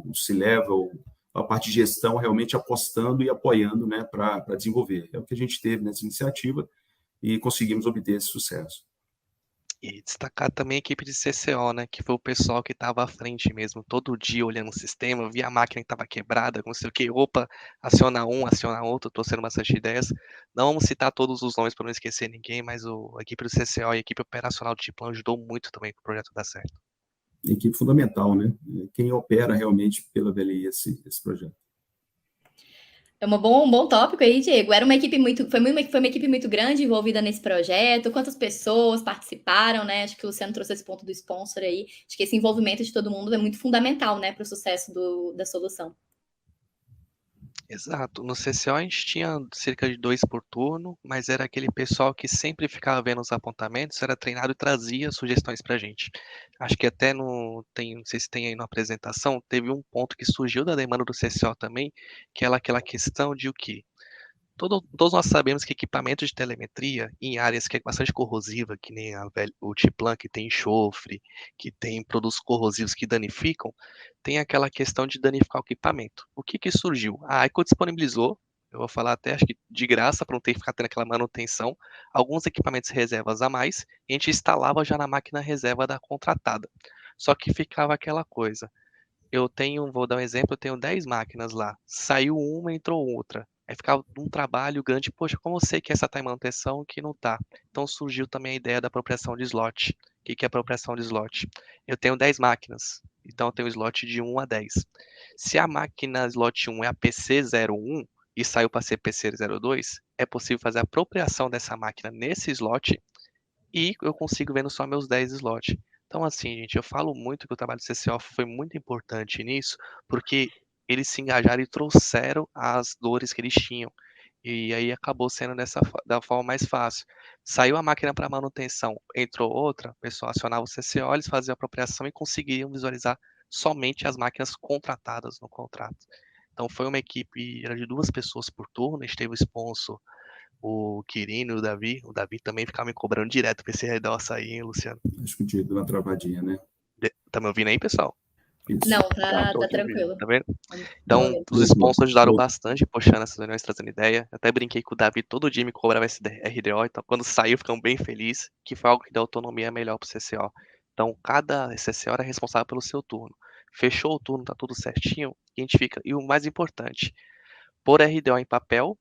O C-Level, a parte de gestão realmente apostando e apoiando, né, para desenvolver. É o que a gente teve nessa iniciativa e conseguimos obter esse sucesso. E destacar também a equipe de CCO, né, que foi o pessoal que estava à frente mesmo, todo dia olhando o sistema, via a máquina que estava quebrada, não sei o que, opa, aciona um, aciona outro, trouxeram bastante ideias. Não vamos citar todos os nomes para não esquecer ninguém, mas a equipe do CCO e a equipe operacional do Tiplan ajudou muito também para o projeto dar certo. Equipe fundamental, né? Quem opera realmente pela VLI esse projeto. É um bom tópico aí, Diego. Era uma equipe foi uma equipe muito grande envolvida nesse projeto. Quantas pessoas participaram, né? Acho que o Luciano trouxe esse ponto do sponsor aí. Acho que esse envolvimento de todo mundo é muito fundamental, né, para o sucesso da solução. Exato. No CCO a gente tinha cerca de 2 por turno, mas era aquele pessoal que sempre ficava vendo os apontamentos, era treinado e trazia sugestões para a gente. Acho que até não sei se tem aí na apresentação, teve um ponto que surgiu da demanda do CCO também, que é aquela questão de o quê? Todos nós sabemos que equipamento de telemetria em áreas que é bastante corrosiva, que nem o Tiplan, que tem enxofre, que tem produtos corrosivos que danificam, tem aquela questão de danificar o equipamento. O que surgiu? A AICO disponibilizou, eu vou falar até acho que de graça, para não ter que ficar tendo aquela manutenção, alguns equipamentos reservas a mais, e a gente instalava já na máquina reserva da contratada. Só que ficava aquela coisa. Vou dar um exemplo, eu tenho 10 máquinas lá. Saiu uma, entrou outra. Aí ficava um trabalho grande. Poxa, como eu sei que essa tá em manutenção que não tá? Então surgiu também a ideia da apropriação de slot. O que é apropriação de slot? Eu tenho 10 máquinas. Então eu tenho o slot de 1 a 10. Se a máquina slot 1 é a PC01 e saiu para ser PC02, é possível fazer a apropriação dessa máquina nesse slot e eu consigo vendo só meus 10 slots. Então, assim, gente, eu falo muito que o trabalho do CCO foi muito importante nisso, porque eles se engajaram e trouxeram as dores que eles tinham. E aí acabou sendo da forma mais fácil. Saiu a máquina para manutenção, entrou outra, o pessoal acionava o CCO, eles faziam a apropriação e conseguiriam visualizar somente as máquinas contratadas no contrato. Então foi uma equipe, era de 2 pessoas por turno, a gente teve o sponsor, o Quirino e o Davi também ficava me cobrando direto pra esse redor aí, hein, Luciano? Acho que o Diego deu uma travadinha, né? Tá me ouvindo aí, pessoal? Isso. Não, Tô tá te ouvindo. tranquilo. Tá vendo? Boa Então, mesmo. os sponsors ajudaram Voltou. bastante, puxando essas reuniões, trazendo ideia. Até brinquei com o Davi, todo dia me cobrava esse RDO, então quando saiu, ficamos bem felizes, que foi algo que deu autonomia melhor pro CCO. Então, cada CCO era responsável pelo seu turno. Fechou o turno, tá tudo certinho, e a gente fica. E o mais importante, pôr RDO em papel,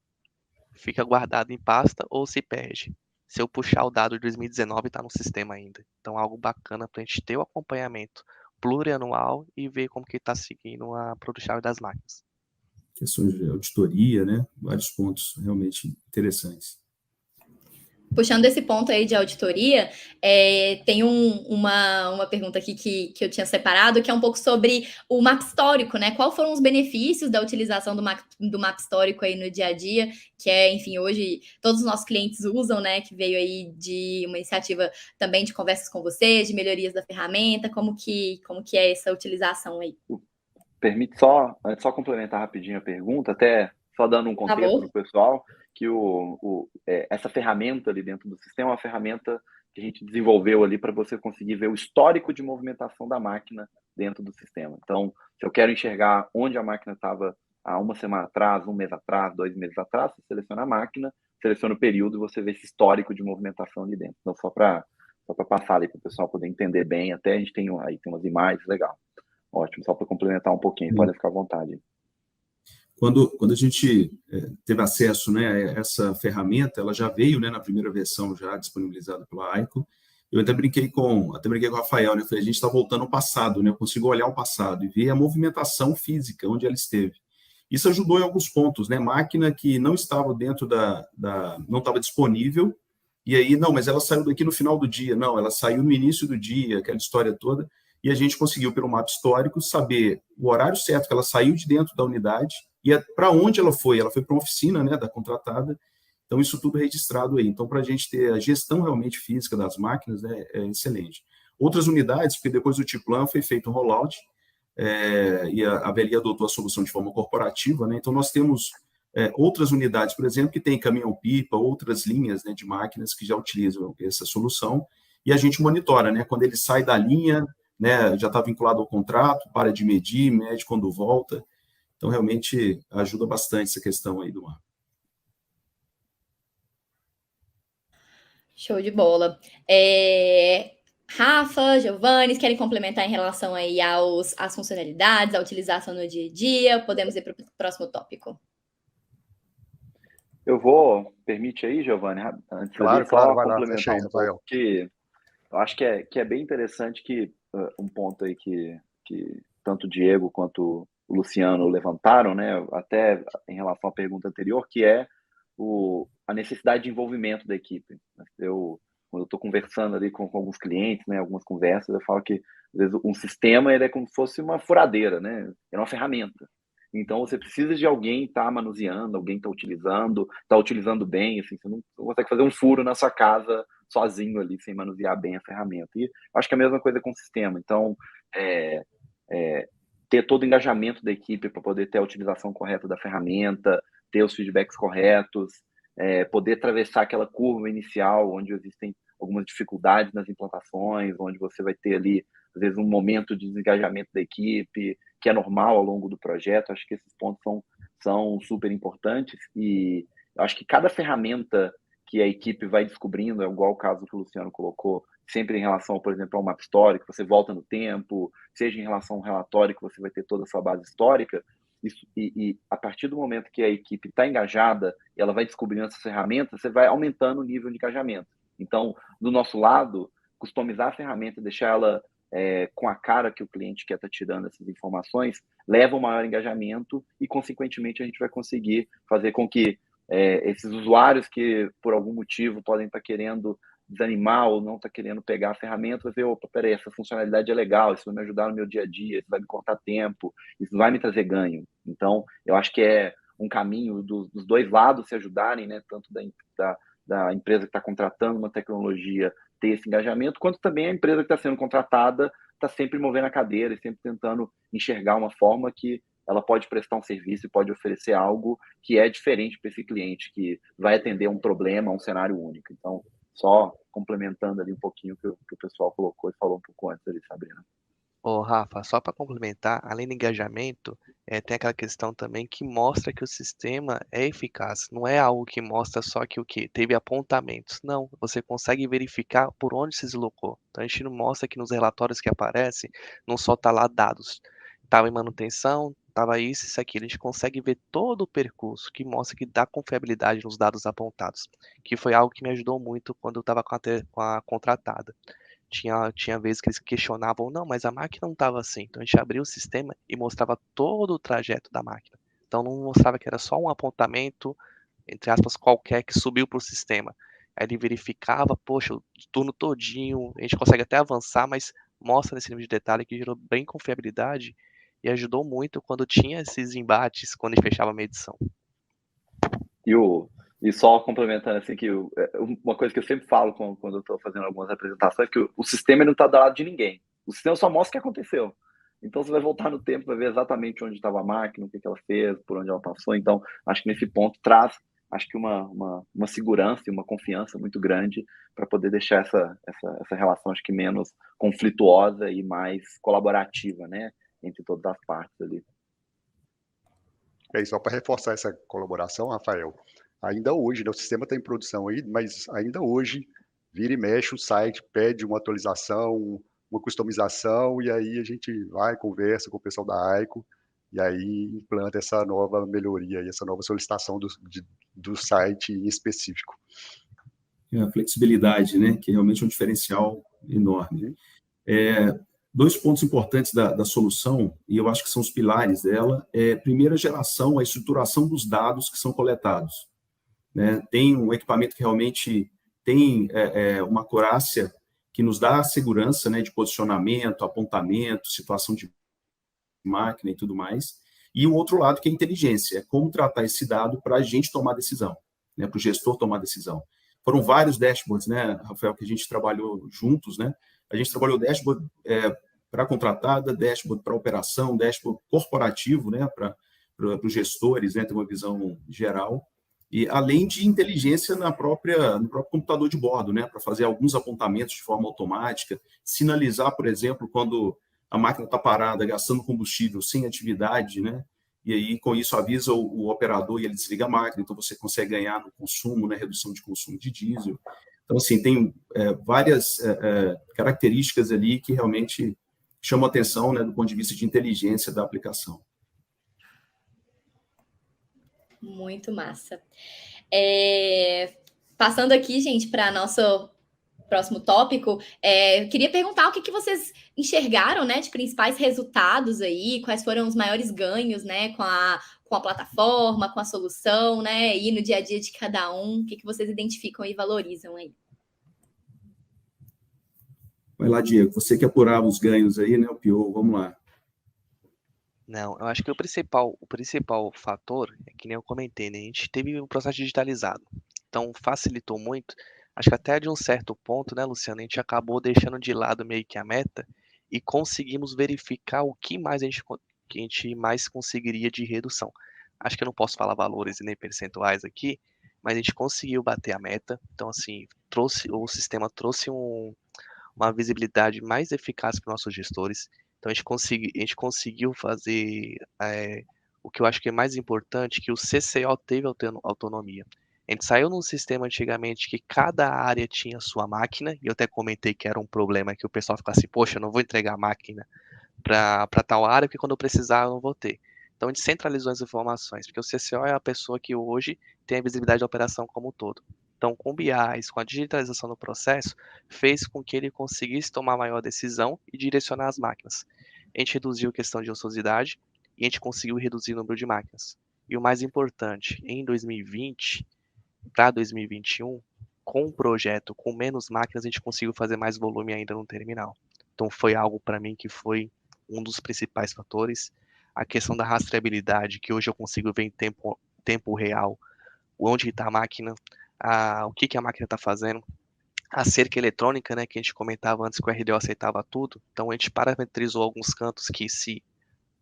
fica guardado em pasta ou se perde. Se eu puxar o dado de 2019, está no sistema ainda. Então, algo bacana para a gente ter o acompanhamento plurianual e ver como que está seguindo a produção das máquinas. Questões de auditoria, né? Vários pontos realmente interessantes. Puxando esse ponto aí de auditoria, tem uma pergunta aqui que eu tinha separado, que é um pouco sobre o mapa histórico, né? Quais foram os benefícios da utilização do mapa histórico aí no dia a dia, que enfim, hoje todos os nossos clientes usam, né? Que veio aí de uma iniciativa também de conversas com vocês, de melhorias da ferramenta, como que é essa utilização aí? Permite só complementar rapidinho a pergunta, até só dando um Por contexto favor. para o pessoal, que essa ferramenta ali dentro do sistema é uma ferramenta que a gente desenvolveu ali para você conseguir ver o histórico de movimentação da máquina dentro do sistema. Então, se eu quero enxergar onde a máquina estava há uma semana atrás, um mês atrás, 2 meses atrás, você seleciona a máquina, seleciona o período e você vê esse histórico de movimentação ali dentro. Então, só para passar ali para o pessoal poder entender bem, até a gente tem umas imagens, legal. Ótimo, só para complementar um pouquinho, podem ficar à vontade. Quando a gente teve acesso, né, a essa ferramenta, ela já veio, né, na primeira versão já disponibilizada pela AICO. Eu até brinquei com o Rafael, né, eu falei, a gente está voltando ao passado, né, eu consigo olhar o passado e ver a movimentação física, onde ela esteve. Isso ajudou em alguns pontos, né, máquina que não estava dentro não estava disponível, e aí, não, mas ela saiu daqui no final do dia, não, ela saiu no início do dia, aquela história toda, e a gente conseguiu, pelo mapa histórico, saber o horário certo que ela saiu de dentro da unidade e para onde ela foi para uma oficina, né, da contratada. Então, isso tudo registrado aí. Então, para a gente ter a gestão realmente física das máquinas, né, é excelente. Outras unidades, porque depois do T-Plan foi feito um rollout, e a VLI adotou a solução de forma corporativa, né, então nós temos outras unidades, por exemplo, que tem caminhão-pipa, outras linhas, né, de máquinas que já utilizam essa solução, e a gente monitora, né, quando ele sai da linha, né, já está vinculado ao contrato, para de medir, mede quando volta. Então, realmente, ajuda bastante essa questão aí do mapa. Show de bola. Rafa, Giovanni, querem complementar em relação aí às funcionalidades, à utilização no dia a dia? Podemos ir para o próximo tópico. Permite aí, Giovanni, antes Claro, ali, só vai lá, complementar fecha aí, um Rafael. pouco, que eu acho que é bem interessante que um ponto aí que tanto o Diego quanto o Luciano levantaram, né, até em relação à pergunta anterior, que é a necessidade de envolvimento da equipe. Quando eu estou conversando ali com alguns clientes, né, algumas conversas, eu falo que, às vezes, um sistema ele é como se fosse uma furadeira, né? É uma ferramenta. Então, você precisa de alguém estar manuseando, alguém está utilizando bem, assim, você não consegue fazer um furo na sua casa sozinho ali, sem manusear bem a ferramenta. E acho que é a mesma coisa com o sistema. Então, ter todo o engajamento da equipe para poder ter a utilização correta da ferramenta, ter os feedbacks corretos, poder atravessar aquela curva inicial, onde existem algumas dificuldades nas implantações, onde você vai ter ali, às vezes, um momento de desengajamento da equipe, que é normal ao longo do projeto. Acho que esses pontos são super importantes, e acho que cada ferramenta que a equipe vai descobrindo, é igual o caso que o Luciano colocou, sempre em relação, por exemplo, ao mapa histórico, você volta no tempo, seja em relação ao relatório, que você vai ter toda a sua base histórica. Isso, e a partir do momento que a equipe está engajada, ela vai descobrindo essas ferramentas, você vai aumentando o nível de engajamento. Então, do nosso lado, customizar a ferramenta, deixar ela com a cara que o cliente quer estar tirando essas informações, leva um maior engajamento e, consequentemente, a gente vai conseguir fazer com que esses usuários que, por algum motivo, podem estar querendo desanimar ou não estar querendo pegar a ferramenta, vai ver, opa, peraí, essa funcionalidade é legal, isso vai me ajudar no meu dia a dia, isso vai me cortar tempo, isso vai me trazer ganho. Então, eu acho que é um caminho dos dois lados se ajudarem, né? Tanto da empresa que está contratando uma tecnologia ter esse engajamento, quanto também a empresa que está sendo contratada está sempre movendo a cadeira e sempre tentando enxergar uma forma que ela pode prestar um serviço e pode oferecer algo que é diferente para esse cliente, que vai atender um problema, um cenário único. Então, só complementando ali um pouquinho que o pessoal colocou e falou um pouco antes ali, Sabrina. Ô, Rafa, só para complementar, além do engajamento, tem aquela questão também que mostra que o sistema é eficaz. Não é algo que mostra só que o que teve apontamentos. Não, você consegue verificar por onde se deslocou. Então a gente não mostra que nos relatórios que aparecem, não só tá lá dados. Estava em manutenção, estava isso, aquilo. A gente consegue ver todo o percurso, que mostra que dá confiabilidade nos dados apontados. Que foi algo que me ajudou muito quando eu estava com a contratada. Tinha vezes que eles questionavam, não, mas a máquina não estava assim. Então a gente abria o sistema e mostrava todo o trajeto da máquina. Então não mostrava que era só um apontamento, entre aspas, qualquer que subiu para o sistema. Aí ele verificava, poxa, o turno todinho, a gente consegue até avançar, mas mostra nesse nível de detalhe que gerou bem confiabilidade e ajudou muito quando tinha esses embates, quando a gente fechava a medição. E só complementando, assim, que uma coisa que eu sempre falo quando eu estou fazendo algumas apresentações é que o sistema não está do lado de ninguém. O sistema só mostra o que aconteceu. Então, você vai voltar no tempo, vai ver exatamente onde estava a máquina, o que ela fez, por onde ela passou. Então, acho que nesse ponto traz, acho que uma segurança e uma confiança muito grande para poder deixar essa relação, acho que menos conflituosa e mais colaborativa, né, entre todas as partes ali. E só para reforçar essa colaboração, Rafael, ainda hoje, né, o sistema está em produção aí, mas ainda hoje, vira e mexe, o site pede uma atualização, uma customização, e aí a gente vai, conversa com o pessoal da AICO, e aí implanta essa nova melhoria, essa nova solicitação do site em específico. A flexibilidade, né, que realmente é um diferencial enorme. Dois pontos importantes da solução, e eu acho que são os pilares dela, primeira geração, a estruturação dos dados que são coletados. Né? Tem um equipamento que realmente tem uma acurácia que nos dá segurança, né, de posicionamento, apontamento, situação de máquina e tudo mais. E o outro lado que é a inteligência, é como tratar esse dado para a gente tomar decisão, né, para o gestor tomar decisão. Foram vários dashboards, né, Rafael, que a gente trabalhou juntos, né? A gente trabalhou dashboard para contratada, dashboard para operação, dashboard corporativo, né, para os gestores, né, ter uma visão geral. E além de inteligência no próprio computador de bordo, né, para fazer alguns apontamentos de forma automática, sinalizar, por exemplo, quando a máquina está parada, gastando combustível sem atividade, né, e aí com isso avisa o operador e ele desliga a máquina, então você consegue ganhar no consumo, né, redução de consumo de diesel. Então, assim, tem várias características ali que realmente chamam a atenção, né, do ponto de vista de inteligência da aplicação. Muito massa. Passando aqui, gente, para nosso próximo tópico, eu queria perguntar o que vocês enxergaram, né, de principais resultados aí, quais foram os maiores ganhos, né, com a plataforma, com a solução, né, e no dia a dia de cada um, o que vocês identificam e valorizam aí? Vai lá, Diego, você que apurava os ganhos aí, né, o PO, vamos lá. Não, eu acho que o principal fator é que nem eu comentei, né? A gente teve um processo digitalizado, então facilitou muito. Acho que até de um certo ponto, né, Luciano, a gente acabou deixando de lado meio que a meta e conseguimos verificar o que mais que a gente mais conseguiria de redução. Acho que eu não posso falar valores e nem percentuais aqui, mas a gente conseguiu bater a meta. Então, assim, o sistema trouxe uma visibilidade mais eficaz para os nossos gestores. Então, a gente conseguiu fazer o que eu acho que é mais importante, que o CCO teve autonomia. A gente saiu num sistema antigamente que cada área tinha sua máquina, e eu até comentei que era um problema, que o pessoal ficava assim, poxa, eu não vou entregar a máquina para tal área, porque quando eu precisar eu não vou ter. Então, a gente centralizou as informações, porque o CCO é a pessoa que hoje tem a visibilidade da operação como um todo. Então, com BIs, com a digitalização do processo, fez com que ele conseguisse tomar maior decisão e direcionar as máquinas. A gente reduziu a questão de ociosidade e a gente conseguiu reduzir o número de máquinas. E o mais importante, em 2020 para 2021, com o projeto, com menos máquinas, a gente conseguiu fazer mais volume ainda no terminal. Então, foi algo para mim que foi um dos principais fatores. A questão da rastreabilidade, que hoje eu consigo ver em tempo real, onde está a máquina, o que a máquina está fazendo, a cerca eletrônica, né, que a gente comentava antes que o RDO aceitava tudo, então a gente parametrizou alguns cantos que se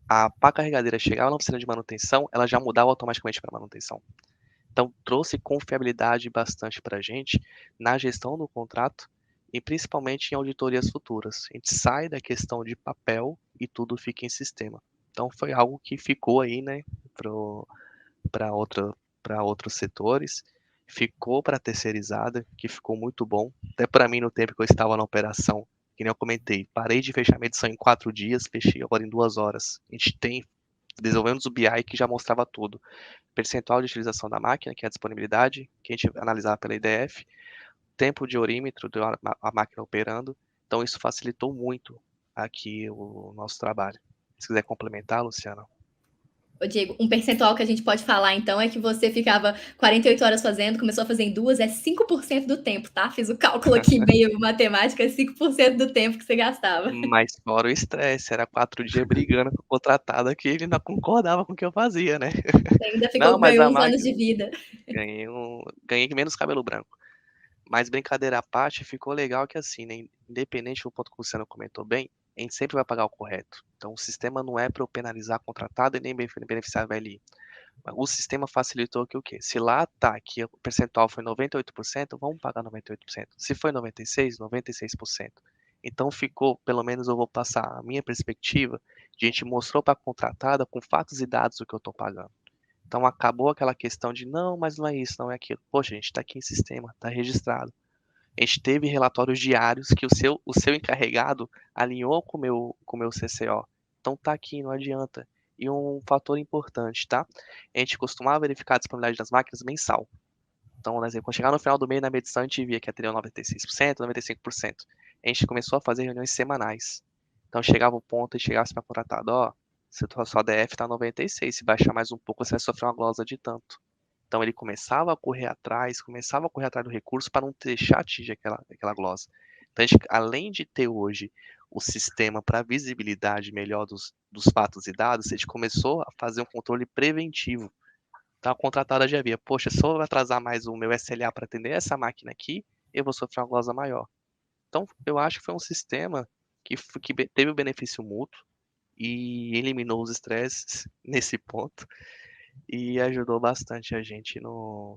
a pá carregadeira chegava na oficina de manutenção, ela já mudava automaticamente para manutenção. Então trouxe confiabilidade bastante para a gente na gestão do contrato e principalmente em auditorias futuras. A gente sai da questão de papel e tudo fica em sistema. Então foi algo que ficou aí, né, para outros setores, ficou para a terceirizada, que ficou muito bom. Até para mim, no tempo que eu estava na operação, que nem eu comentei, parei de fechar a medição em 4 dias, fechei agora em 2 horas. A gente desenvolvemos o BI que já mostrava tudo. Percentual de utilização da máquina, que é a disponibilidade, que a gente analisava pela IDF, tempo de orímetro, a máquina operando. Então, isso facilitou muito aqui o nosso trabalho. Se quiser complementar, Luciana. Ô, Diego, um percentual que a gente pode falar, então, é que você ficava 48 horas fazendo, começou a fazer em 2, é 5% do tempo, tá? Fiz o cálculo aqui meio matemática, é 5% do tempo que você gastava. Mas fora o estresse, era 4 dias brigando com o contratado que ele não concordava com o que eu fazia, né? Você ainda Não, mas ganhou a uns anos máquina, de vida. ganhei menos cabelo branco. Mas brincadeira à parte, ficou legal que assim, né, independente do ponto que o Luciano comentou bem, a gente sempre vai pagar o correto. Então o sistema não é para eu penalizar contratado e nem beneficiar a VLI. O sistema facilitou que o quê? Se lá tá que o percentual foi 98%, vamos pagar 98%. Se foi 96%, 96%. Então ficou, pelo menos eu vou passar a minha perspectiva, a gente mostrou para a contratada com fatos e dados o que eu estou pagando. Então acabou aquela questão de não, mas não é isso, não é aquilo. Poxa, a gente está aqui em sistema, está registrado. A gente teve relatórios diários que o seu encarregado alinhou com o meu CCO. Então tá aqui, não adianta. E um fator importante, tá? A gente costumava verificar a disponibilidade das máquinas mensal. Então, por exemplo, quando chegar no final do mês na medição, a gente via que atendeu 96%, 95%. A gente começou a fazer reuniões semanais. Então chegava o ponto e chegasse para contratado, ó, se a sua DF está 96, se baixar mais um pouco, você vai sofrer uma glosa de tanto. Então ele começava a correr atrás do recurso para não deixar atingir aquela glosa. Então a gente, além de ter hoje o sistema para visibilidade melhor dos fatos e dados, a gente começou a fazer um controle preventivo. Então a contratada já via, poxa, se eu atrasar mais o meu SLA para atender essa máquina aqui, eu vou sofrer uma glosa maior. Então eu acho que foi um sistema que teve o benefício mútuo e eliminou os estresses nesse ponto e ajudou bastante a gente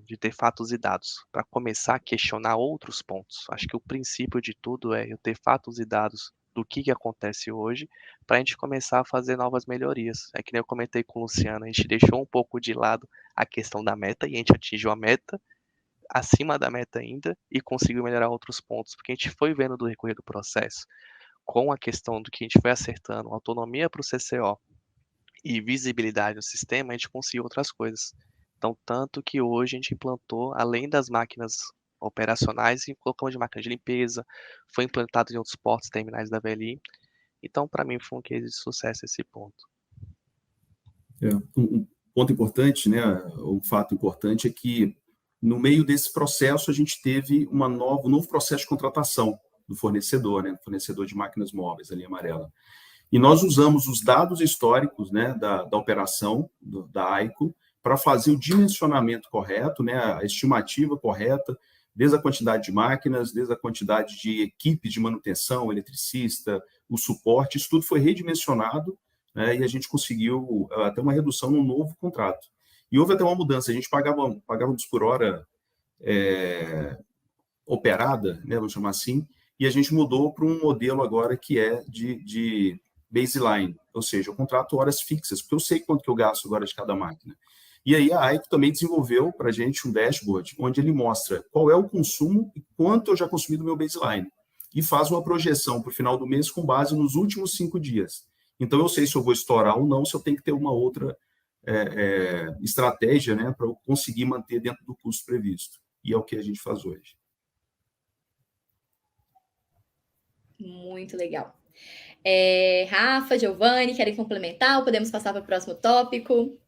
de ter fatos e dados para começar a questionar outros pontos. Acho que o princípio de tudo é eu ter fatos e dados do que acontece hoje para a gente começar a fazer novas melhorias. É que nem eu comentei com o Luciano, a gente deixou um pouco de lado a questão da meta e a gente atingiu a meta, acima da meta ainda, e conseguiu melhorar outros pontos, porque a gente foi vendo do recorrer do processo, com a questão do que a gente foi acertando, autonomia para o CCO e visibilidade no sistema, a gente conseguiu outras coisas. Então, tanto que hoje a gente implantou, além das máquinas operacionais, e colocamos de máquina de limpeza, foi implantado em outros portos terminais da VLI. Então, para mim, foi um case de sucesso esse ponto. Um ponto importante, né, um fato importante é que, no meio desse processo, a gente teve um novo processo de contratação do fornecedor, né, fornecedor de máquinas móveis, a linha amarela. E nós usamos os dados históricos, né, da operação, da AICO, para fazer o dimensionamento correto, né, a estimativa correta, desde a quantidade de máquinas, desde a quantidade de equipe de manutenção, eletricista, o suporte, isso tudo foi redimensionado, né, e a gente conseguiu até uma redução no novo contrato. E houve até uma mudança, a gente pagávamos por hora operada, né, vamos chamar assim, e a gente mudou para um modelo agora que é de baseline, ou seja, eu contrato horas fixas, porque eu sei quanto que eu gasto agora de cada máquina. E aí a AICO também desenvolveu para a gente um dashboard, onde ele mostra qual é o consumo e quanto eu já consumi do meu baseline. E faz uma projeção para o final do mês com base nos últimos 5 dias. Então eu sei se eu vou estourar ou não, se eu tenho que ter uma outra estratégia, né, para eu conseguir manter dentro do custo previsto. e é o que a gente faz hoje. Muito legal. Rafa, Giovanni, querem complementar ou podemos passar para o próximo tópico?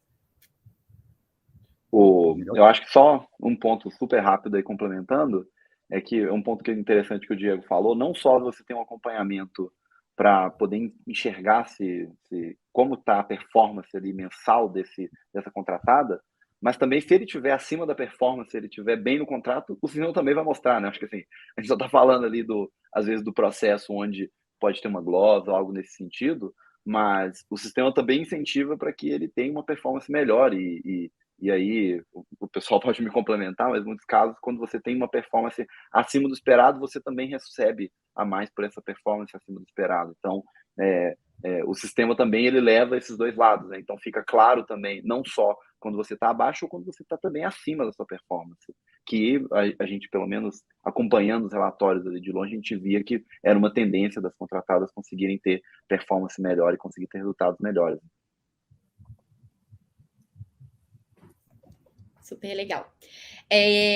Eu acho que só um ponto super rápido aí complementando, é que um ponto que é interessante que o Diego falou, não só você tem um acompanhamento para poder enxergar como está a performance ali mensal dessa contratada, mas também se ele estiver acima da performance, se ele estiver bem no contrato, o sistema também vai mostrar, né? Acho que assim, a gente só está falando ali às vezes do processo onde pode ter uma glosa ou algo nesse sentido, mas o sistema também incentiva para que ele tenha uma performance melhor e aí, o pessoal pode me complementar, mas em muitos casos, quando você tem uma performance acima do esperado, você também recebe a mais por essa performance acima do esperado. Então, o sistema também ele leva esses dois lados, né? Então, fica claro também, não só quando você está abaixo, ou quando você está também acima da sua performance. Que a gente, pelo menos, acompanhando os relatórios ali de longe, a gente via que era uma tendência das contratadas conseguirem ter performance melhor e conseguir ter resultados melhores. Super legal.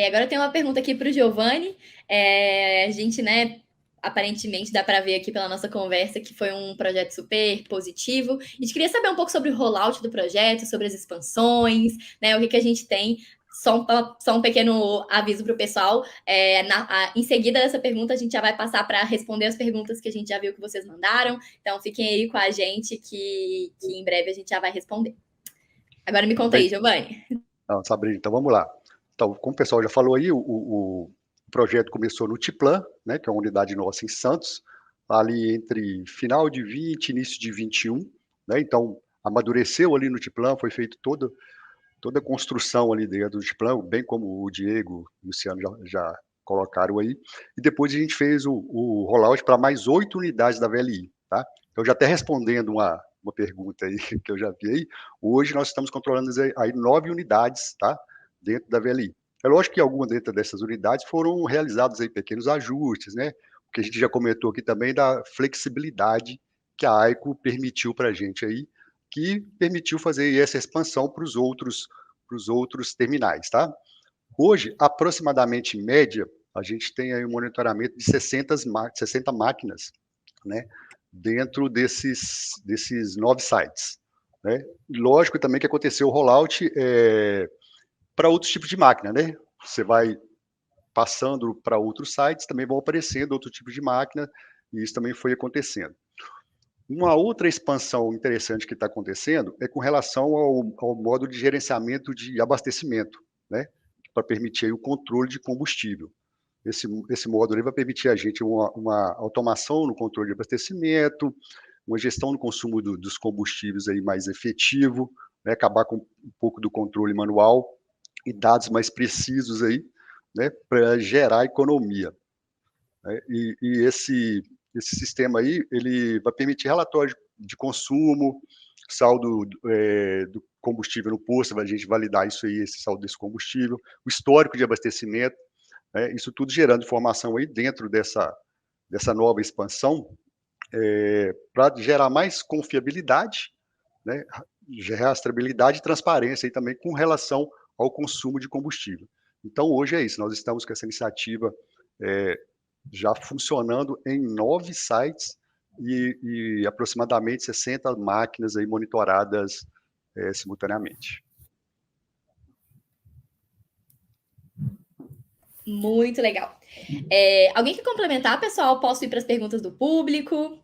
Agora eu tenho uma pergunta aqui para o Giovanni. A gente, né, aparentemente dá para ver aqui pela nossa conversa que foi um projeto super positivo. A gente queria saber um pouco sobre o rollout do projeto, sobre as expansões, né, o que a gente tem. Só um pequeno aviso para o pessoal. Em seguida dessa pergunta, a gente já vai passar para responder as perguntas que a gente já viu que vocês mandaram. Então, fiquem aí com a gente que em breve a gente já vai responder. Agora me conta aí, Giovanni. Não, Sabrina, então vamos lá. Então, como o pessoal já falou aí, o projeto começou no Tiplan, né, que é uma unidade nossa em Santos, ali entre final de 20 e início de 21, né, então amadureceu ali no Tiplan, foi feita toda a construção ali dentro do Tiplan, bem como o Diego e o Luciano já colocaram aí, e depois a gente fez o rollout para mais 8 unidades da VLI, tá? Então, já até respondendo uma pergunta aí que eu já vi aí, hoje nós estamos controlando aí 9 unidades, tá? Dentro da VLI. É lógico que algumas dentro dessas unidades foram realizados aí pequenos ajustes, né? O que a gente já comentou aqui também da flexibilidade que a AICO permitiu para a gente aí, que permitiu fazer essa expansão para os outros terminais, tá? Hoje, aproximadamente em média, a gente tem aí um monitoramento de 60 máquinas, né? Dentro desses 9 sites, né? Lógico também que aconteceu o rollout para outros tipos de máquina, né? Você vai passando para outros sites, também vão aparecendo outros tipos de máquina, e isso também foi acontecendo. Uma outra expansão interessante que está acontecendo é com relação ao modo de gerenciamento de abastecimento, né? Para permitir aí o controle de combustível. Esse módulo vai permitir a gente uma automação no controle de abastecimento, uma gestão do consumo dos combustíveis aí mais efetivo, né, acabar com um pouco do controle manual e dados mais precisos aí, né, para gerar economia. Né? E esse sistema aí, ele vai permitir relatório de consumo, saldo do combustível no posto, a gente validar isso aí, esse saldo desse combustível, o histórico de abastecimento, isso tudo gerando informação aí dentro dessa nova expansão, para gerar mais confiabilidade, né, rastreabilidade e transparência aí também com relação ao consumo de combustível. Então, hoje é isso, nós estamos com essa iniciativa já funcionando em 9 sites e aproximadamente 60 máquinas aí monitoradas simultaneamente. Muito legal. Alguém quer complementar, pessoal? Posso ir para as perguntas do público?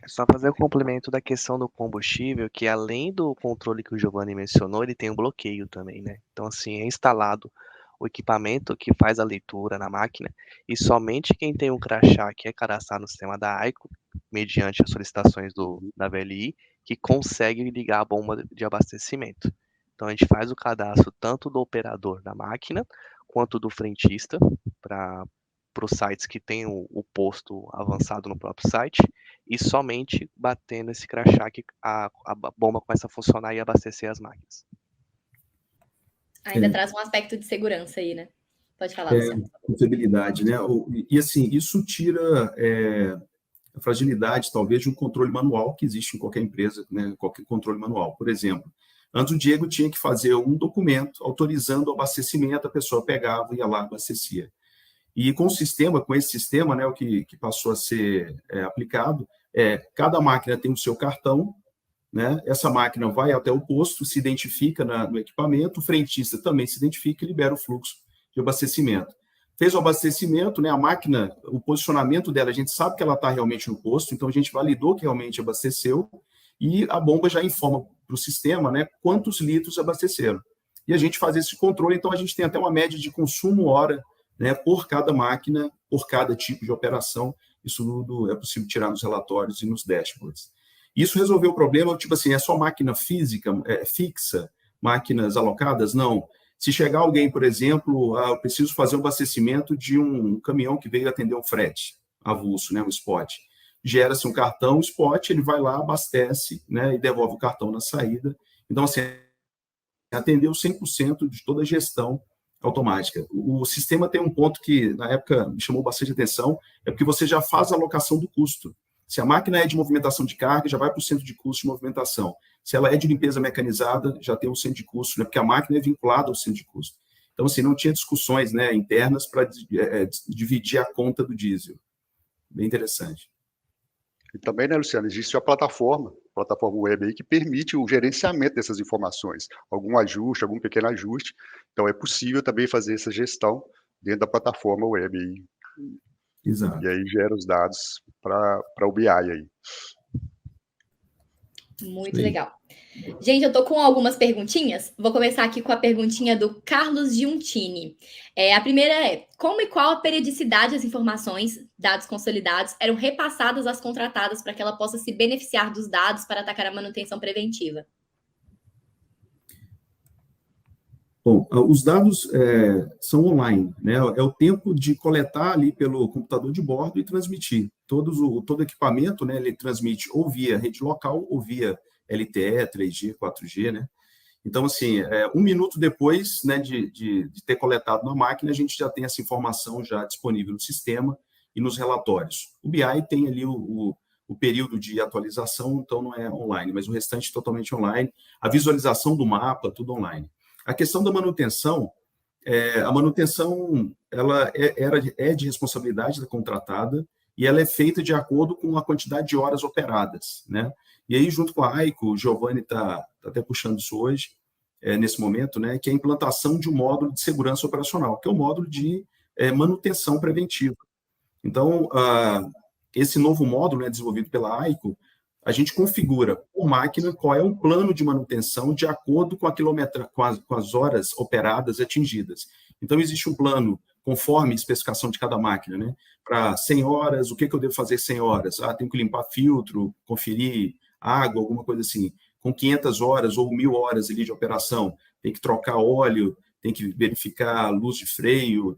É só fazer o complemento da questão do combustível, que além do controle que o Giovanni mencionou, ele tem um bloqueio também, né? Então, assim, é instalado o equipamento que faz a leitura na máquina e somente quem tem um crachá que é cadastrado no sistema da AICO, mediante as solicitações da VLI, que consegue ligar a bomba de abastecimento. Então, a gente faz o cadastro tanto do operador da máquina, quanto do frentista, para os sites que têm o posto avançado no próprio site, e somente batendo esse crachá que a bomba começa a funcionar e abastecer as máquinas. Ainda traz um aspecto de segurança aí, né? Pode falar, Luciano. Confiabilidade, né? E assim, isso tira a fragilidade, talvez, de um controle manual que existe em qualquer empresa, né? Qualquer controle manual. Por exemplo, Antes o Diego tinha que fazer um documento autorizando o abastecimento, a pessoa pegava, ia lá, abastecia. E com esse sistema, né, o que passou a ser aplicado, cada máquina tem o seu cartão, né? Essa máquina vai até o posto, se identifica no equipamento, o frentista também se identifica e libera o fluxo de abastecimento. Fez o abastecimento, né? A máquina, o posicionamento dela, a gente sabe que ela está realmente no posto, então a gente validou que realmente abasteceu e a bomba já informa para o sistema, né, quantos litros abasteceram. E a gente faz esse controle, então a gente tem até uma média de consumo hora, né, por cada máquina, por cada tipo de operação. Isso tudo é possível tirar nos relatórios e nos dashboards. Isso resolveu o problema, tipo assim, é só máquina física, fixa, máquinas alocadas? Não. Se chegar alguém, por exemplo, eu preciso fazer um abastecimento de um caminhão que veio atender um frete avulso, né, um spot. Gera-se um cartão spot, ele vai lá, abastece, né, e devolve o cartão na saída. Então, assim, atendeu 100% de toda a gestão automática. O sistema tem um ponto que, na época, me chamou bastante atenção, é porque você já faz a alocação do custo. Se a máquina é de movimentação de carga, já vai para o centro de custo de movimentação. Se ela é de limpeza mecanizada, já tem um centro de custo, né, porque a máquina é vinculada ao centro de custo. Então, assim, não tinha discussões, né, internas para dividir a conta do diesel. Bem interessante. E também, né, Luciano, existe a plataforma web aí que permite o gerenciamento dessas informações, algum ajuste, algum pequeno ajuste. Então, é possível também fazer essa gestão dentro da plataforma web aí. Exato. E aí gera os dados para o BI aí. Muito legal. Gente, eu tô com algumas perguntinhas. Vou começar aqui com a perguntinha do Carlos Giuntini. A primeira é: como e qual a periodicidade das informações, dados consolidados, eram repassadas às contratadas para que ela possa se beneficiar dos dados para atacar a manutenção preventiva? Bom, os dados são online, né? É o tempo de coletar ali pelo computador de bordo e transmitir. Todo equipamento, né, ele transmite ou via rede local ou via LTE, 3G, 4G, né? Então, assim, 1 minuto depois, né, de ter coletado na máquina, a gente já tem essa informação já disponível no sistema e nos relatórios. O BI tem ali o período de atualização, então não é online, mas o restante totalmente online. A visualização do mapa, tudo online. A questão da manutenção, a manutenção ela é de responsabilidade da contratada e ela é feita de acordo com a quantidade de horas operadas, né? E aí, junto com a AICO, o Giovanni está até puxando isso hoje, nesse momento, né, que é a implantação de um módulo de segurança operacional, que é o módulo de manutenção preventiva. Então, esse novo módulo, né, desenvolvido pela AICO, a gente configura por máquina qual é o plano de manutenção de acordo com com as horas operadas atingidas. Então, existe um plano conforme a especificação de cada máquina, né? Para 100 horas, o que eu devo fazer 100 horas? Tenho que limpar filtro, conferir água, alguma coisa assim. Com 500 horas ou 1.000 horas ali de operação, tem que trocar óleo, tem que verificar luz de freio,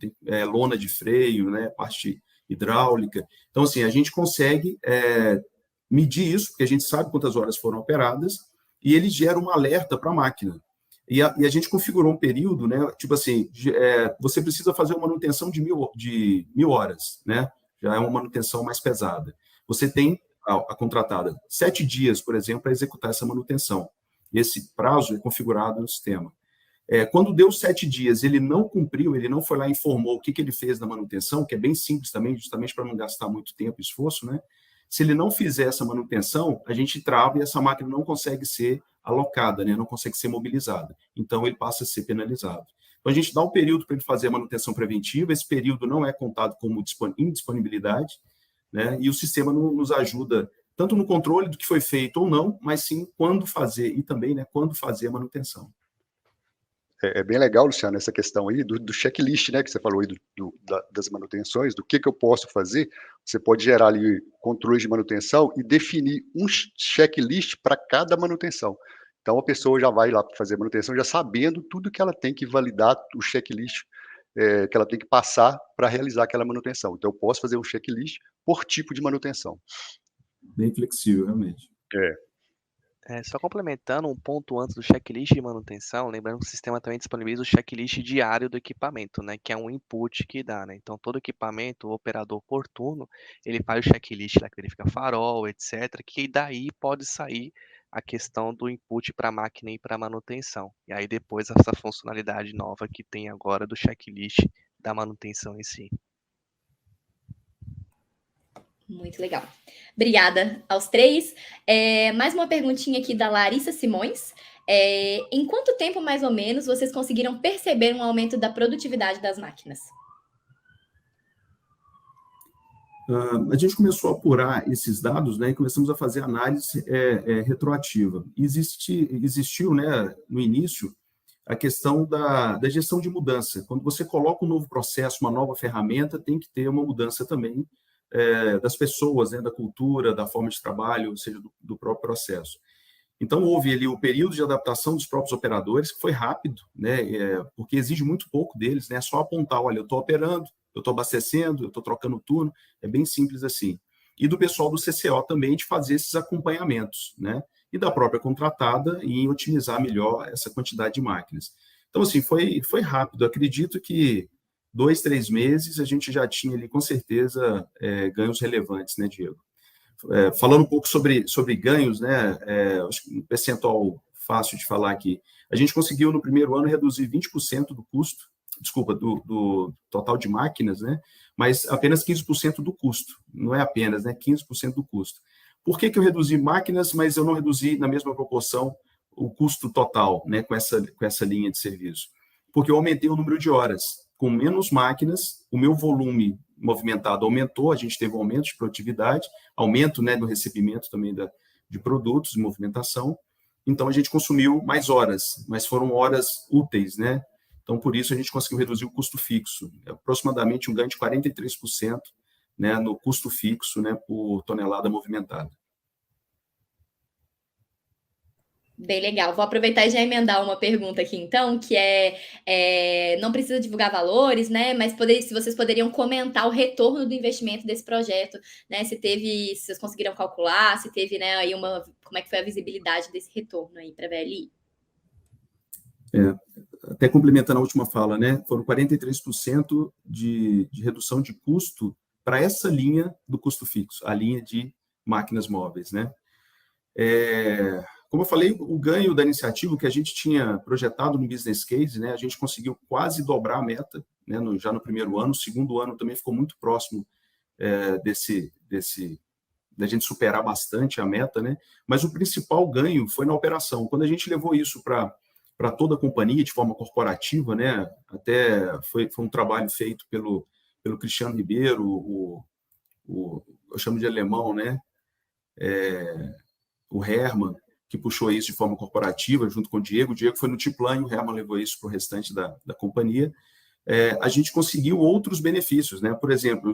lona de freio, né? Parte hidráulica. Então, assim, a gente consegue medir isso, porque a gente sabe quantas horas foram operadas, e ele gera um alerta para a máquina. E a gente configurou um período, né? Tipo assim, você precisa fazer uma manutenção de 1.000 horas, né? Já é uma manutenção mais pesada. Você tem a contratada 7 dias, por exemplo, para executar essa manutenção. Esse prazo é configurado no sistema. Quando deu 7 dias, ele não cumpriu, ele não foi lá e informou o que ele fez na manutenção, que é bem simples também, justamente para não gastar muito tempo e esforço, né? Se ele não fizer essa manutenção, a gente trava e essa máquina não consegue ser alocada, né? Não consegue ser mobilizada. Então, ele passa a ser penalizado. Então, a gente dá um período para ele fazer a manutenção preventiva, esse período não é contado como indisponibilidade, né? E o sistema nos ajuda tanto no controle do que foi feito ou não, mas sim quando fazer e também, né, quando fazer a manutenção. É bem legal, Luciano, essa questão aí do checklist, né, que você falou aí das manutenções, do que eu posso fazer. Você pode gerar ali controles de manutenção e definir um checklist para cada manutenção. Então, a pessoa já vai lá fazer a manutenção já sabendo tudo que ela tem que validar, o checklist que ela tem que passar para realizar aquela manutenção. Então, eu posso fazer um checklist por tipo de manutenção. Bem flexível, realmente. Só complementando um ponto antes do checklist de manutenção, lembrando que o sistema também disponibiliza o checklist diário do equipamento, né, que é um input que dá, né? Então, todo equipamento, o operador por turno, ele faz o checklist lá que verifica farol, etc., que daí pode sair a questão do input para a máquina e para a manutenção. E aí depois essa funcionalidade nova que tem agora do checklist da manutenção em si. Muito legal. Obrigada aos três. Mais uma perguntinha aqui da Larissa Simões. Em quanto tempo, mais ou menos, vocês conseguiram perceber um aumento da produtividade das máquinas? A gente começou a apurar esses dados, né, e começamos a fazer análise retroativa. Existiu, né, no início, a questão da gestão de mudança. Quando você coloca um novo processo, uma nova ferramenta, tem que ter uma mudança também das pessoas, né, da cultura, da forma de trabalho, ou seja, do próprio processo. Então, houve ali o período de adaptação dos próprios operadores, que foi rápido, né, porque exige muito pouco deles, né, só apontar, olha, eu estou operando, eu estou abastecendo, eu estou trocando turno, é bem simples assim. E do pessoal do CCO também de fazer esses acompanhamentos, né, e da própria contratada em otimizar melhor essa quantidade de máquinas. Então, assim, foi rápido. Acredito que 2, 3 meses a gente já tinha ali, com certeza, ganhos relevantes, né, Diego? Falando um pouco sobre ganhos, né, acho que um percentual fácil de falar aqui, a gente conseguiu no primeiro ano reduzir 20% do custo, desculpa, do total de máquinas, né, mas apenas 15% do custo, não é apenas, né, 15% do custo. Por que eu reduzi máquinas, mas eu não reduzi na mesma proporção o custo total, né, com essa linha de serviço? Porque eu aumentei o número de horas. Com menos máquinas, o meu volume movimentado aumentou, a gente teve um aumento de produtividade, aumento, né, do recebimento também de produtos, de movimentação. Então, a gente consumiu mais horas, mas foram horas úteis, né? Então, por isso, a gente conseguiu reduzir o custo fixo, aproximadamente um ganho de 43%, né, no custo fixo, né, por tonelada movimentada. Bem legal. Vou aproveitar e já emendar uma pergunta aqui, então, que não precisa divulgar valores, né? Mas se vocês poderiam comentar o retorno do investimento desse projeto, né? Se vocês conseguiram calcular, se teve, né, aí como é que foi a visibilidade desse retorno aí para a VLI? Até complementando a última fala, né? Foram 43% de redução de custo para essa linha do custo fixo, a linha de máquinas móveis, né? Como eu falei, o ganho da iniciativa que a gente tinha projetado no business case, né, a gente conseguiu quase dobrar a meta, né, já no primeiro ano. O segundo ano também ficou muito próximo da gente superar bastante a meta, né? Mas o principal ganho foi na operação. Quando a gente levou isso para toda a companhia de forma corporativa, né? Até foi um trabalho feito pelo Cristiano Ribeiro, eu chamo de alemão, né? O Hermann, que puxou isso de forma corporativa, junto com o Diego. O Diego foi no T-Plan, o Hermann levou isso para o restante da companhia. A gente conseguiu outros benefícios, né? Por exemplo,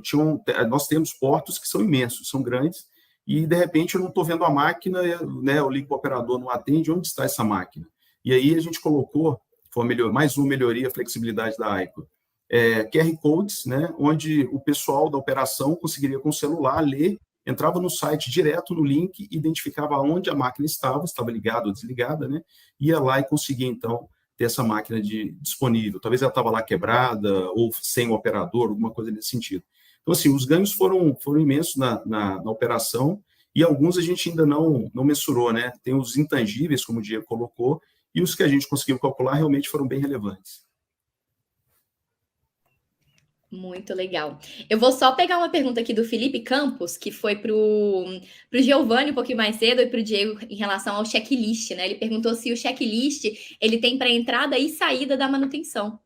nós temos portos que são imensos, são grandes, e, de repente, eu não estou vendo a máquina, né? Eu ligo para o operador, não atende, onde está essa máquina? E aí a gente colocou, mais uma melhoria, a flexibilidade da AICO, QR Codes, né? Onde o pessoal da operação conseguiria, com o celular, ler, entrava no site direto no link, identificava onde a máquina estava ligada ou desligada, né? Ia lá e conseguia, então, ter essa máquina disponível. Talvez ela estava lá quebrada ou sem o operador, alguma coisa nesse sentido. Então, assim, os ganhos foram imensos na operação, e alguns a gente ainda não mensurou, né? Tem os intangíveis, como o Diego colocou, e os que a gente conseguiu calcular realmente foram bem relevantes. Muito legal. Eu vou só pegar uma pergunta aqui do Felipe Campos, que foi para o Giovanni um pouquinho mais cedo e para o Diego em relação ao checklist, né? Ele perguntou se o checklist ele tem para entrada e saída da manutenção.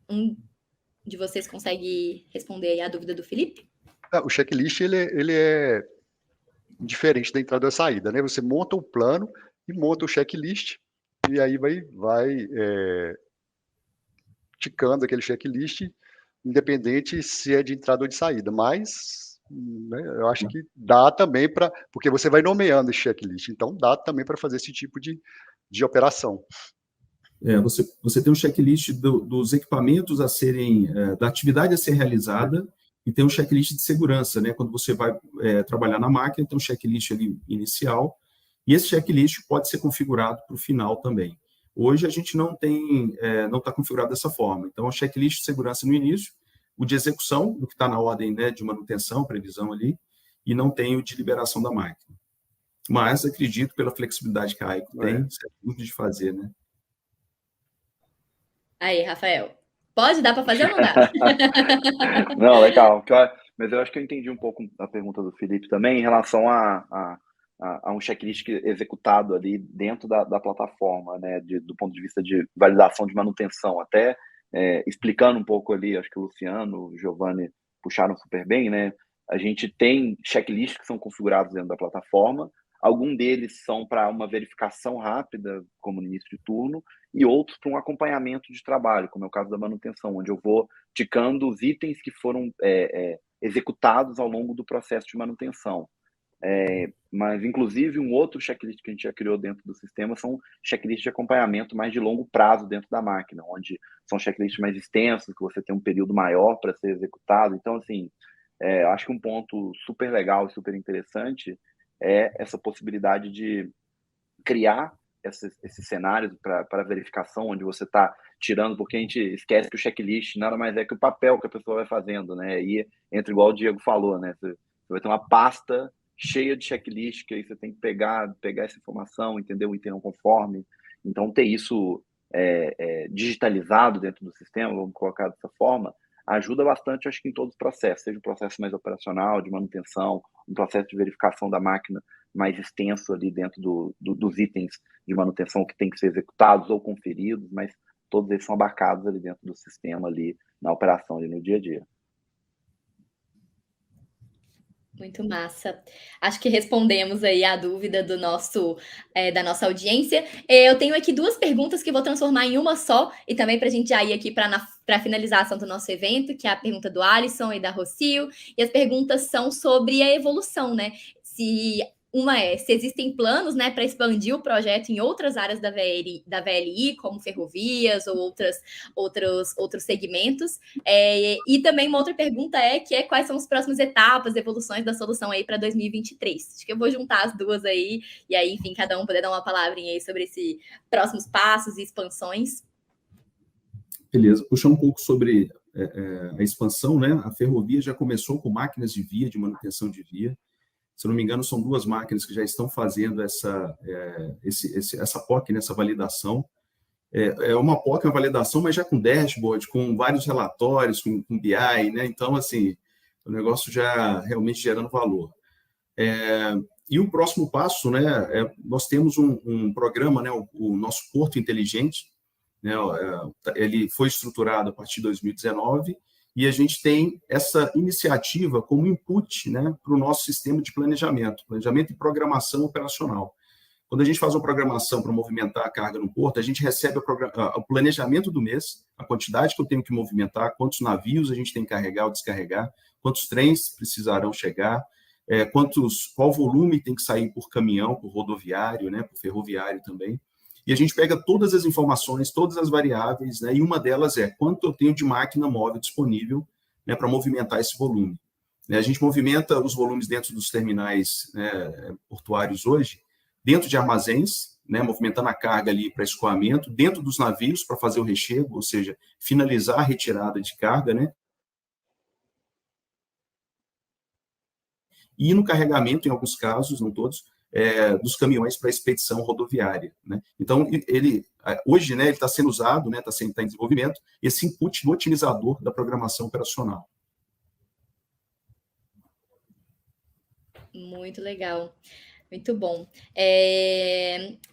Um de vocês consegue responder aí a dúvida do Felipe? O checklist ele é diferente da entrada e da saída, né? Você monta o plano e monta o checklist, e aí vai ticando aquele checklist, independente se é de entrada ou de saída, mas, né, eu acho que dá também para, porque você vai nomeando esse checklist, então dá também para fazer esse tipo de operação. Você tem um checklist dos equipamentos a serem, da atividade a ser realizada, e tem um checklist de segurança, né? Quando você vai trabalhar na máquina, tem um checklist ali inicial, e esse checklist pode ser configurado para o final também. Hoje a gente não está configurado dessa forma. Então, o checklist de segurança no início, o de execução, do que está na ordem, né, de manutenção, previsão ali, e não tem o de liberação da máquina. mas acredito pela flexibilidade que a AICO tem, isso é tudo de fazer, né? Aí, Rafael. Pode dar para fazer ou não dá? Não, legal. Mas eu acho que eu entendi um pouco a pergunta do Felipe também em relação a um checklist executado ali dentro da plataforma, né, do ponto de vista de validação de manutenção. Até explicando um pouco ali, acho que o Luciano, o Giovanni puxaram super bem, né? A gente tem checklists que são configurados dentro da plataforma. Alguns deles são para uma verificação rápida, como no início de turno, e outros para um acompanhamento de trabalho, como é o caso da manutenção, onde eu vou ticando os itens que foram executados ao longo do processo de manutenção. Mas, inclusive, um outro checklist que a gente já criou dentro do sistema são checklists de acompanhamento mais de longo prazo dentro da máquina, onde são checklists mais extensos, que você tem um período maior para ser executado. Então, assim, acho que um ponto super legal e super interessante é essa possibilidade de criar esses cenários para verificação, onde você está tirando, porque a gente esquece que o checklist nada mais é que o papel que a pessoa vai fazendo, né? E entra igual o Diego falou, né? Você vai ter uma pasta cheia de checklist, que aí você tem que pegar essa informação, entender o item não conforme. Então, ter isso digitalizado dentro do sistema, vamos colocar dessa forma, ajuda bastante, acho que em todos os processos, seja um processo mais operacional, de manutenção, um processo de verificação da máquina mais extenso ali dentro dos itens de manutenção que tem que ser executados ou conferidos, mas todos eles são abarcados ali dentro do sistema, ali na operação, ali no dia a dia. Muito massa. Acho que respondemos aí a dúvida da nossa audiência. Eu tenho aqui 2 perguntas que vou transformar em uma só, e também para a gente já ir aqui para a finalização do nosso evento, que é a pergunta do Alisson e da Rocio, e as perguntas são sobre a evolução, né? Se existem planos, né, para expandir o projeto em outras áreas da VLI, como ferrovias ou outros segmentos. E também uma outra pergunta quais são as próximas etapas, evoluções da solução aí para 2023. Acho que eu vou juntar as duas aí, e aí, enfim, cada um poder dar uma palavrinha aí sobre esses próximos passos e expansões. Beleza, puxar um pouco sobre a expansão, né? A ferrovia já começou com máquinas de via, de manutenção de via. Se não me engano, são 2 máquinas que já estão fazendo essa POC, né, essa validação. É uma POC, uma validação, mas já com dashboard, com vários relatórios, com BI, né? Então, assim, o negócio já realmente gerando valor. E o próximo passo, né, nós temos um programa, né, o nosso Porto Inteligente, né, ele foi estruturado a partir de 2019, e a gente tem essa iniciativa como input, né, para o nosso sistema de planejamento e programação operacional. Quando a gente faz uma programação para movimentar a carga no porto, a gente recebe o planejamento do mês, a quantidade que eu tenho que movimentar, quantos navios a gente tem que carregar ou descarregar, quantos trens precisarão chegar, qual volume tem que sair por caminhão, por rodoviário, né, por ferroviário também. E a gente pega todas as informações, todas as variáveis, né, e uma delas é quanto eu tenho de máquina móvel disponível, né, para movimentar esse volume. A gente movimenta os volumes dentro dos terminais, né, portuários hoje, dentro de armazéns, né, movimentando a carga ali para escoamento, dentro dos navios para fazer o rechego, ou seja, finalizar a retirada de carga, né? E no carregamento, em alguns casos, não todos, dos caminhões para expedição rodoviária, né? Então, hoje, né, ele está sendo usado, né, está em desenvolvimento, esse input no otimizador da programação operacional. Muito legal. Muito bom.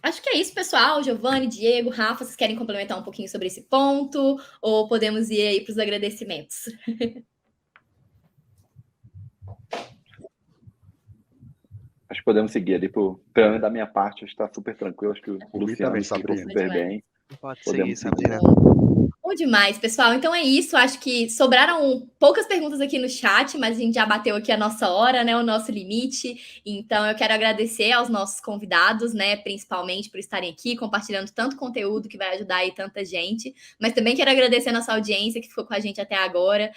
Acho que é isso, pessoal. Giovanni, Diego, Rafa, vocês querem complementar um pouquinho sobre esse ponto? Ou podemos ir aí para os agradecimentos? Acho que podemos seguir ali, pelo menos da minha parte, acho que está super tranquilo. Acho que o Luciano explicou super bem. Pode seguir, Sabrina. Bom demais, pessoal. Então é isso. Acho que sobraram poucas perguntas aqui no chat, mas a gente já bateu aqui a nossa hora, né? O nosso limite. Então eu quero agradecer aos nossos convidados, né? Principalmente por estarem aqui, compartilhando tanto conteúdo que vai ajudar aí tanta gente. Mas também quero agradecer a nossa audiência que ficou com a gente até agora.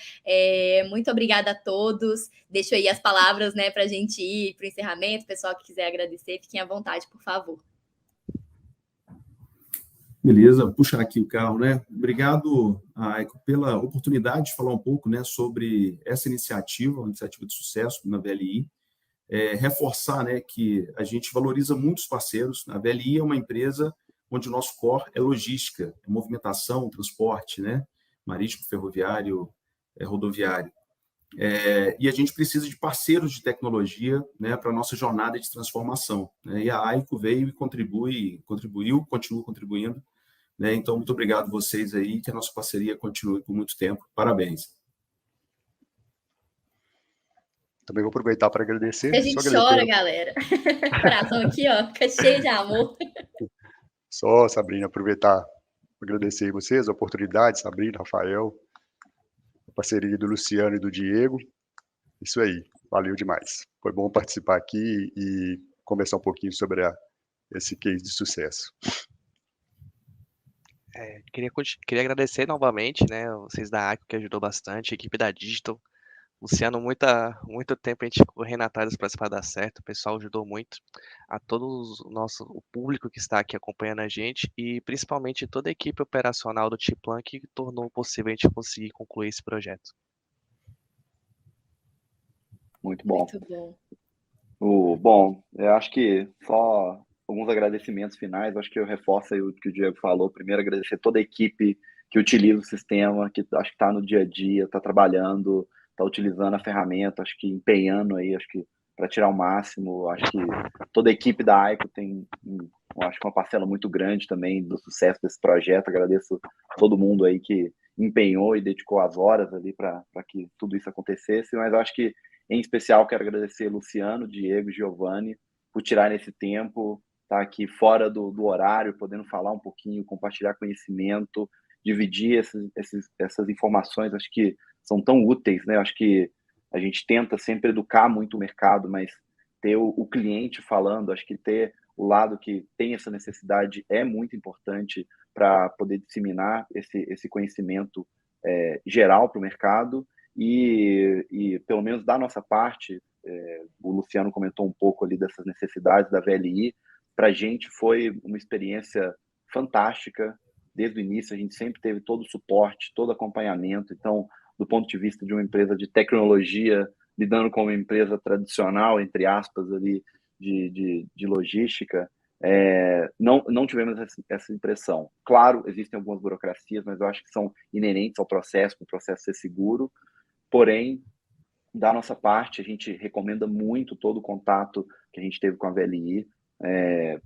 Muito obrigada a todos. Deixo aí as palavras, né, para a gente ir para o encerramento. Pessoal que quiser agradecer, fiquem à vontade, por favor. Beleza, vou puxar aqui o carro, né? Obrigado, AICO, pela oportunidade de falar um pouco, né, sobre essa iniciativa, uma iniciativa de sucesso na VLI. reforçar, né, que a gente valoriza muitos parceiros. A VLI é uma empresa onde o nosso core é logística, é movimentação, transporte, né, marítimo, ferroviário, rodoviário. E a gente precisa de parceiros de tecnologia, né, para a nossa jornada de transformação, né? E a AICO veio e contribuiu, continua contribuindo, né? Então, muito obrigado a vocês aí, que a nossa parceria continue por muito tempo. Parabéns. Também vou aproveitar para agradecer. A gente chora, galera. O coração aqui, ó, fica cheio de amor. Só, Sabrina, aproveitar para agradecer a vocês a oportunidade, Sabrina, Rafael, a parceria do Luciano e do Diego. Isso aí, valeu demais. Foi bom participar aqui e conversar um pouquinho sobre esse case de sucesso. Queria agradecer novamente, né, vocês da AICO que ajudou bastante, a equipe da Digital. Luciano, muito tempo a gente correndo atrás para isso dar certo, o pessoal ajudou muito, a todo o público que está aqui acompanhando a gente e principalmente toda a equipe operacional do T-Plan que tornou possível a gente conseguir concluir esse projeto. Muito bom. Muito bom. Bom, eu acho que só alguns agradecimentos finais, acho que eu reforço aí o que o Diego falou. Primeiro, agradecer toda a equipe que utiliza o sistema, que acho que está no dia a dia, está trabalhando, está utilizando a ferramenta, acho que empenhando aí, acho que para tirar o máximo. Acho que toda a equipe da AICO tem, acho que uma parcela muito grande também do sucesso desse projeto. Agradeço todo mundo aí que empenhou e dedicou as horas ali para que tudo isso acontecesse, mas acho que, em especial, quero agradecer Luciano, Diego e Giovanni por tirar esse tempo, estar aqui fora do horário, podendo falar um pouquinho, compartilhar conhecimento, dividir essas informações, acho que são tão úteis, né? Acho que a gente tenta sempre educar muito o mercado, mas ter o cliente falando, acho que ter o lado que tem essa necessidade é muito importante para poder disseminar esse conhecimento geral para o mercado. E pelo menos da nossa parte, o Luciano comentou um pouco ali dessas necessidades da VLI, para a gente foi uma experiência fantástica. Desde o início a gente sempre teve todo o suporte, todo o acompanhamento. Então, do ponto de vista de uma empresa de tecnologia, lidando com uma empresa tradicional, entre aspas, ali, de logística, não tivemos essa impressão. Claro, existem algumas burocracias, mas eu acho que são inerentes ao processo, para o processo ser seguro. Porém, da nossa parte, a gente recomenda muito todo o contato que a gente teve com a VLI.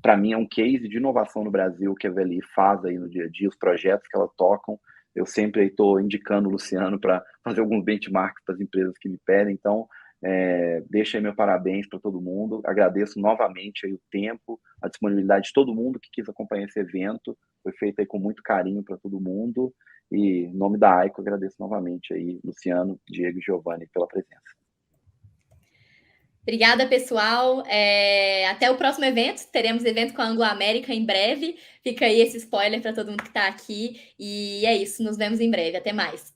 Para mim, é um case de inovação no Brasil que a VLI faz aí no dia a dia, os projetos que ela tocam. Eu sempre estou indicando o Luciano para fazer alguns benchmarks para as empresas que me pedem. Então, deixa aí meu parabéns para todo mundo. Agradeço novamente aí o tempo, a disponibilidade de todo mundo que quis acompanhar esse evento. Foi feito aí com muito carinho para todo mundo. E, em nome da AICO, agradeço novamente aí, Luciano, Diego e Giovanni, pela presença. Obrigada, pessoal. Até o próximo evento. Teremos evento com a Anglo América em breve. Fica aí esse spoiler para todo mundo que está aqui. E é isso. Nos vemos em breve. Até mais.